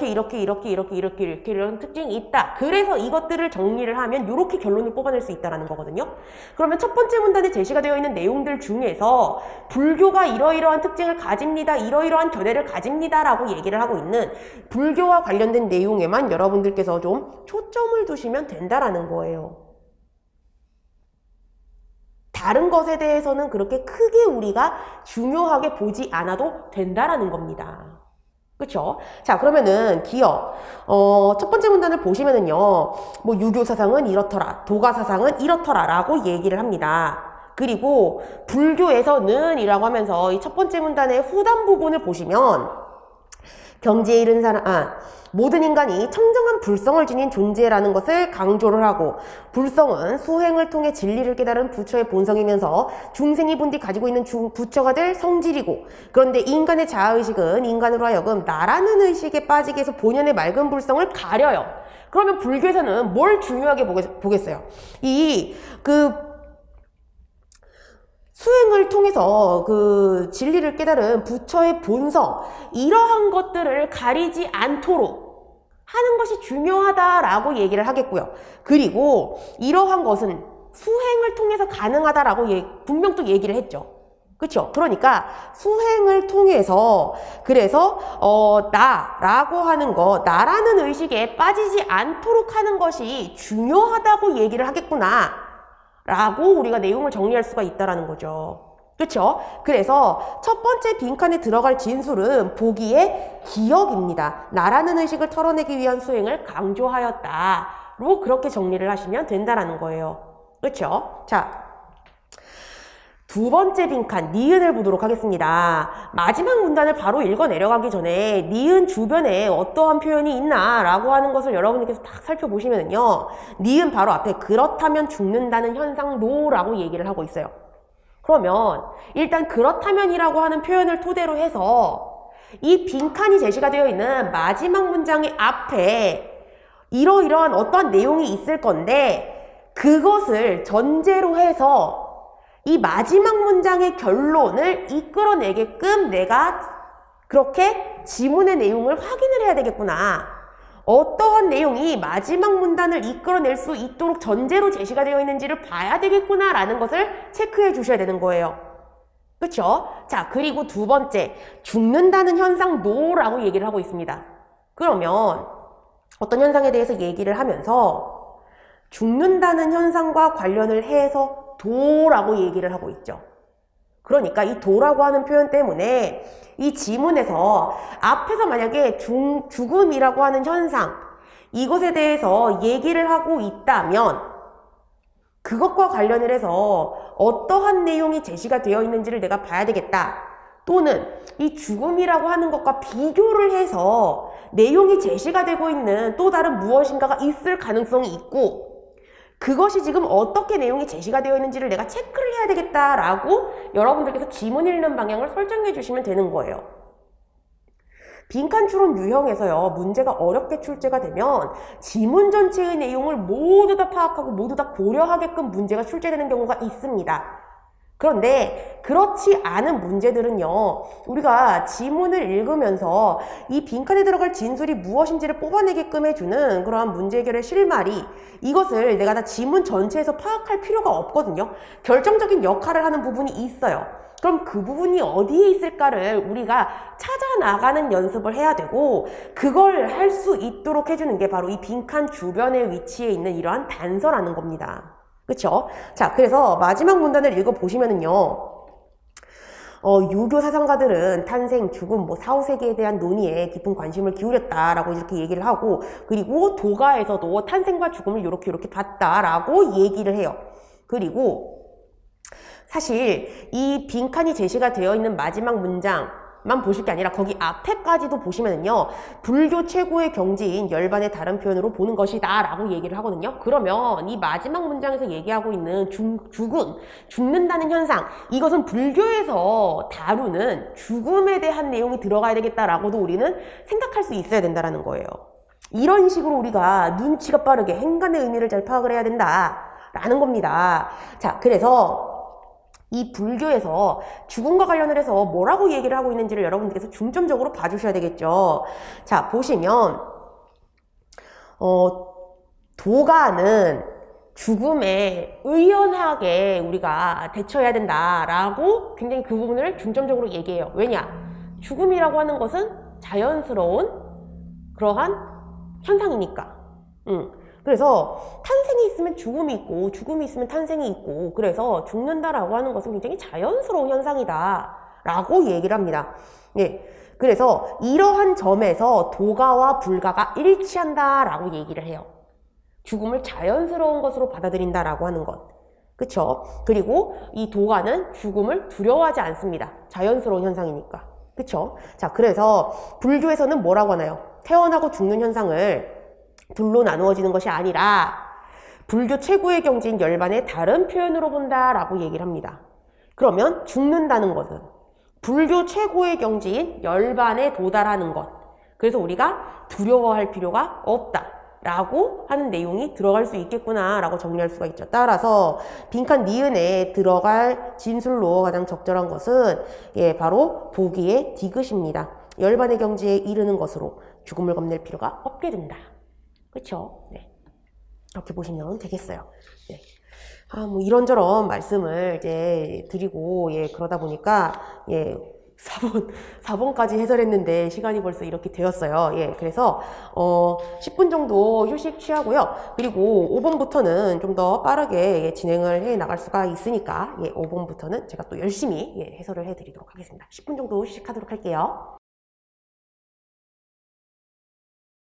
S1: 특징이 있다. 그래서 이것들을 정리를 하면 이렇게 결론을 뽑아낼 수 있다는 거거든요. 그러면 첫 번째 문단에 제시가 되어 있는 내용들 중에서 불교가 이러이러한 특징을 가집니다, 이러이러한 견해를 가집니다 라고 얘기를 하고 있는 불교와 관련된 내용에만 여러분들께서 좀 초점을 두시면 된다라는 거예요. 다른 것에 대해서는 그렇게 크게 우리가 중요하게 보지 않아도 된다라는 겁니다. 그쵸? 자, 그러면은 기억. 첫 번째 문단을 보시면은요, 뭐 유교 사상은 이렇더라, 도가 사상은 이렇더라 라고 얘기를 합니다. 그리고 불교에서는 이라고 하면서 이 첫 번째 문단의 후단 부분을 보시면, 경지에 이른 사람, 모든 인간이 청정한 불성을 지닌 존재라는 것을 강조를 하고, 불성은 수행을 통해 진리를 깨달은 부처의 본성이면서 중생이 본디 가지고 있는 부처가 될 성질이고, 그런데 이 인간의 자아의식은 인간으로 하여금 나라는 의식에 빠지게 해서 본연의 맑은 불성을 가려요. 그러면 불교에서는 뭘 중요하게 보겠어요? 수행을 통해서 그 진리를 깨달은 부처의 본성, 이러한 것들을 가리지 않도록 하는 것이 중요하다라고 얘기를 하겠고요. 그리고 이러한 것은 수행을 통해서 가능하다라고 분명 또 얘기를 했죠. 그렇죠? 그러니까 수행을 통해서, 그래서 나라고 하는 거, 나라는 의식에 빠지지 않도록 하는 것이 중요하다고 얘기를 하겠구나 라고 우리가 내용을 정리할 수가 있다라는 거죠. 그렇죠? 그래서 첫 번째 빈칸에 들어갈 진술은 보기에 기억입니다. 나라는 의식을 털어내기 위한 수행을 강조하였다로 그렇게 정리를 하시면 된다라는 거예요. 그렇죠? 자, 두 번째 빈칸, 니은을 보도록 하겠습니다. 마지막 문단을 바로 읽어 내려가기 전에 니은 주변에 어떠한 표현이 있나 라고 하는 것을 여러분께서 딱 살펴보시면요, 니은 바로 앞에 그렇다면 죽는다는 현상도 라고 얘기를 하고 있어요. 그러면 일단 그렇다면이라고 하는 표현을 토대로 해서 이 빈칸이 제시가 되어 있는 마지막 문장의 앞에 이러이러한 어떠한 내용이 있을 건데, 그것을 전제로 해서 이 마지막 문장의 결론을 이끌어내게끔 내가 그렇게 지문의 내용을 확인을 해야 되겠구나. 어떠한 내용이 마지막 문단을 이끌어낼 수 있도록 전제로 제시가 되어 있는지를 봐야 되겠구나 라는 것을 체크해 주셔야 되는 거예요. 그쵸? 자, 그리고 두 번째, 죽는다는 현상도라고 얘기를 하고 있습니다. 그러면 어떤 현상에 대해서 얘기를 하면서 죽는다는 현상과 관련을 해서 도라고 얘기를 하고 있죠. 그러니까 이 도라고 하는 표현 때문에 이 지문에서 앞에서 만약에 죽음이라고 하는 현상, 이것에 대해서 얘기를 하고 있다면 그것과 관련을 해서 어떠한 내용이 제시가 되어 있는지를 내가 봐야 되겠다. 또는 이 죽음이라고 하는 것과 비교를 해서 내용이 제시가 되고 있는 또 다른 무엇인가가 있을 가능성이 있고, 그것이 지금 어떻게 내용이 제시가 되어 있는지를 내가 체크를 해야 되겠다라고 여러분들께서 지문 읽는 방향을 설정해 주시면 되는 거예요. 빈칸 추론 유형에서요, 문제가 어렵게 출제가 되면 지문 전체의 내용을 모두 다 파악하고 모두 다 고려하게끔 문제가 출제되는 경우가 있습니다. 그런데 그렇지 않은 문제들은요, 우리가 지문을 읽으면서 이 빈칸에 들어갈 진술이 무엇인지를 뽑아내게끔 해주는 그러한 문제 해결의 실마리, 이것을 내가 다 지문 전체에서 파악할 필요가 없거든요. 결정적인 역할을 하는 부분이 있어요. 그럼 그 부분이 어디에 있을까를 우리가 찾아 나가는 연습을 해야 되고, 그걸 할 수 있도록 해주는 게 바로 이 빈칸 주변에 위치해 있는 이러한 단서라는 겁니다. 그쵸? 자, 그래서 마지막 문단을 읽어보시면은요, 유교 사상가들은 탄생, 죽음, 사후 세계에 대한 논의에 깊은 관심을 기울였다라고 이렇게 얘기를 하고, 그리고 도가에서도 탄생과 죽음을 이렇게 봤다라고 얘기를 해요. 그리고 사실 이 빈칸이 제시가 되어 있는 마지막 문장만 보실 게 아니라 거기 앞에까지도 보시면은요, 불교 최고의 경지인 열반의 다른 표현으로 보는 것이다 라고 얘기를 하거든요. 그러면 이 마지막 문장에서 얘기하고 있는 죽음, 죽는다는 현상, 이것은 불교에서 다루는 죽음에 대한 내용이 들어가야 되겠다라고도 우리는 생각할 수 있어야 된다라는 거예요. 이런 식으로 우리가 눈치가 빠르게 행간의 의미를 잘 파악을 해야 된다라는 겁니다. 자, 그래서 이 불교에서 죽음과 관련을 해서 뭐라고 얘기를 하고 있는지를 여러분들께서 중점적으로 봐주셔야 되겠죠. 자, 보시면 도가는 죽음에 의연하게 우리가 대처해야 된다라고 굉장히 그 부분을 중점적으로 얘기해요. 왜냐? 죽음이라고 하는 것은 자연스러운 그러한 현상이니까. 그래서 탄생이 있으면 죽음이 있고, 죽음이 있으면 탄생이 있고, 그래서 죽는다라고 하는 것은 굉장히 자연스러운 현상이다 라고 얘기를 합니다. 예, 그래서 이러한 점에서 도가와 불가가 일치한다 라고 얘기를 해요. 죽음을 자연스러운 것으로 받아들인다 라고 하는 것, 그쵸? 그리고 이 도가는 죽음을 두려워하지 않습니다. 자연스러운 현상이니까, 그쵸? 자, 그래서 불교에서는 뭐라고 하나요? 태어나고 죽는 현상을 둘로 나누어지는 것이 아니라 불교 최고의 경지인 열반의 다른 표현으로 본다라고 얘기를 합니다. 그러면 죽는다는 것은 불교 최고의 경지인 열반에 도달하는 것, 그래서 우리가 두려워할 필요가 없다라고 하는 내용이 들어갈 수 있겠구나 라고 정리할 수가 있죠. 따라서 빈칸 니은에 들어갈 진술로 가장 적절한 것은 바로 보기의 디귿입니다. 열반의 경지에 이르는 것으로 죽음을 겁낼 필요가 없게 된다. 그쵸? 네. 이렇게 보시면 되겠어요. 네. 뭐 이런저런 말씀을 이제 드리고, 그러다 보니까, 4번까지 해설했는데 시간이 벌써 이렇게 되었어요. 그래서, 10분 정도 휴식 취하고요. 그리고 5번부터는 좀 더 빠르게 진행을 해 나갈 수가 있으니까, 5번부터는 제가 또 열심히 해설을 해 드리도록 하겠습니다. 10분 정도 휴식하도록 할게요.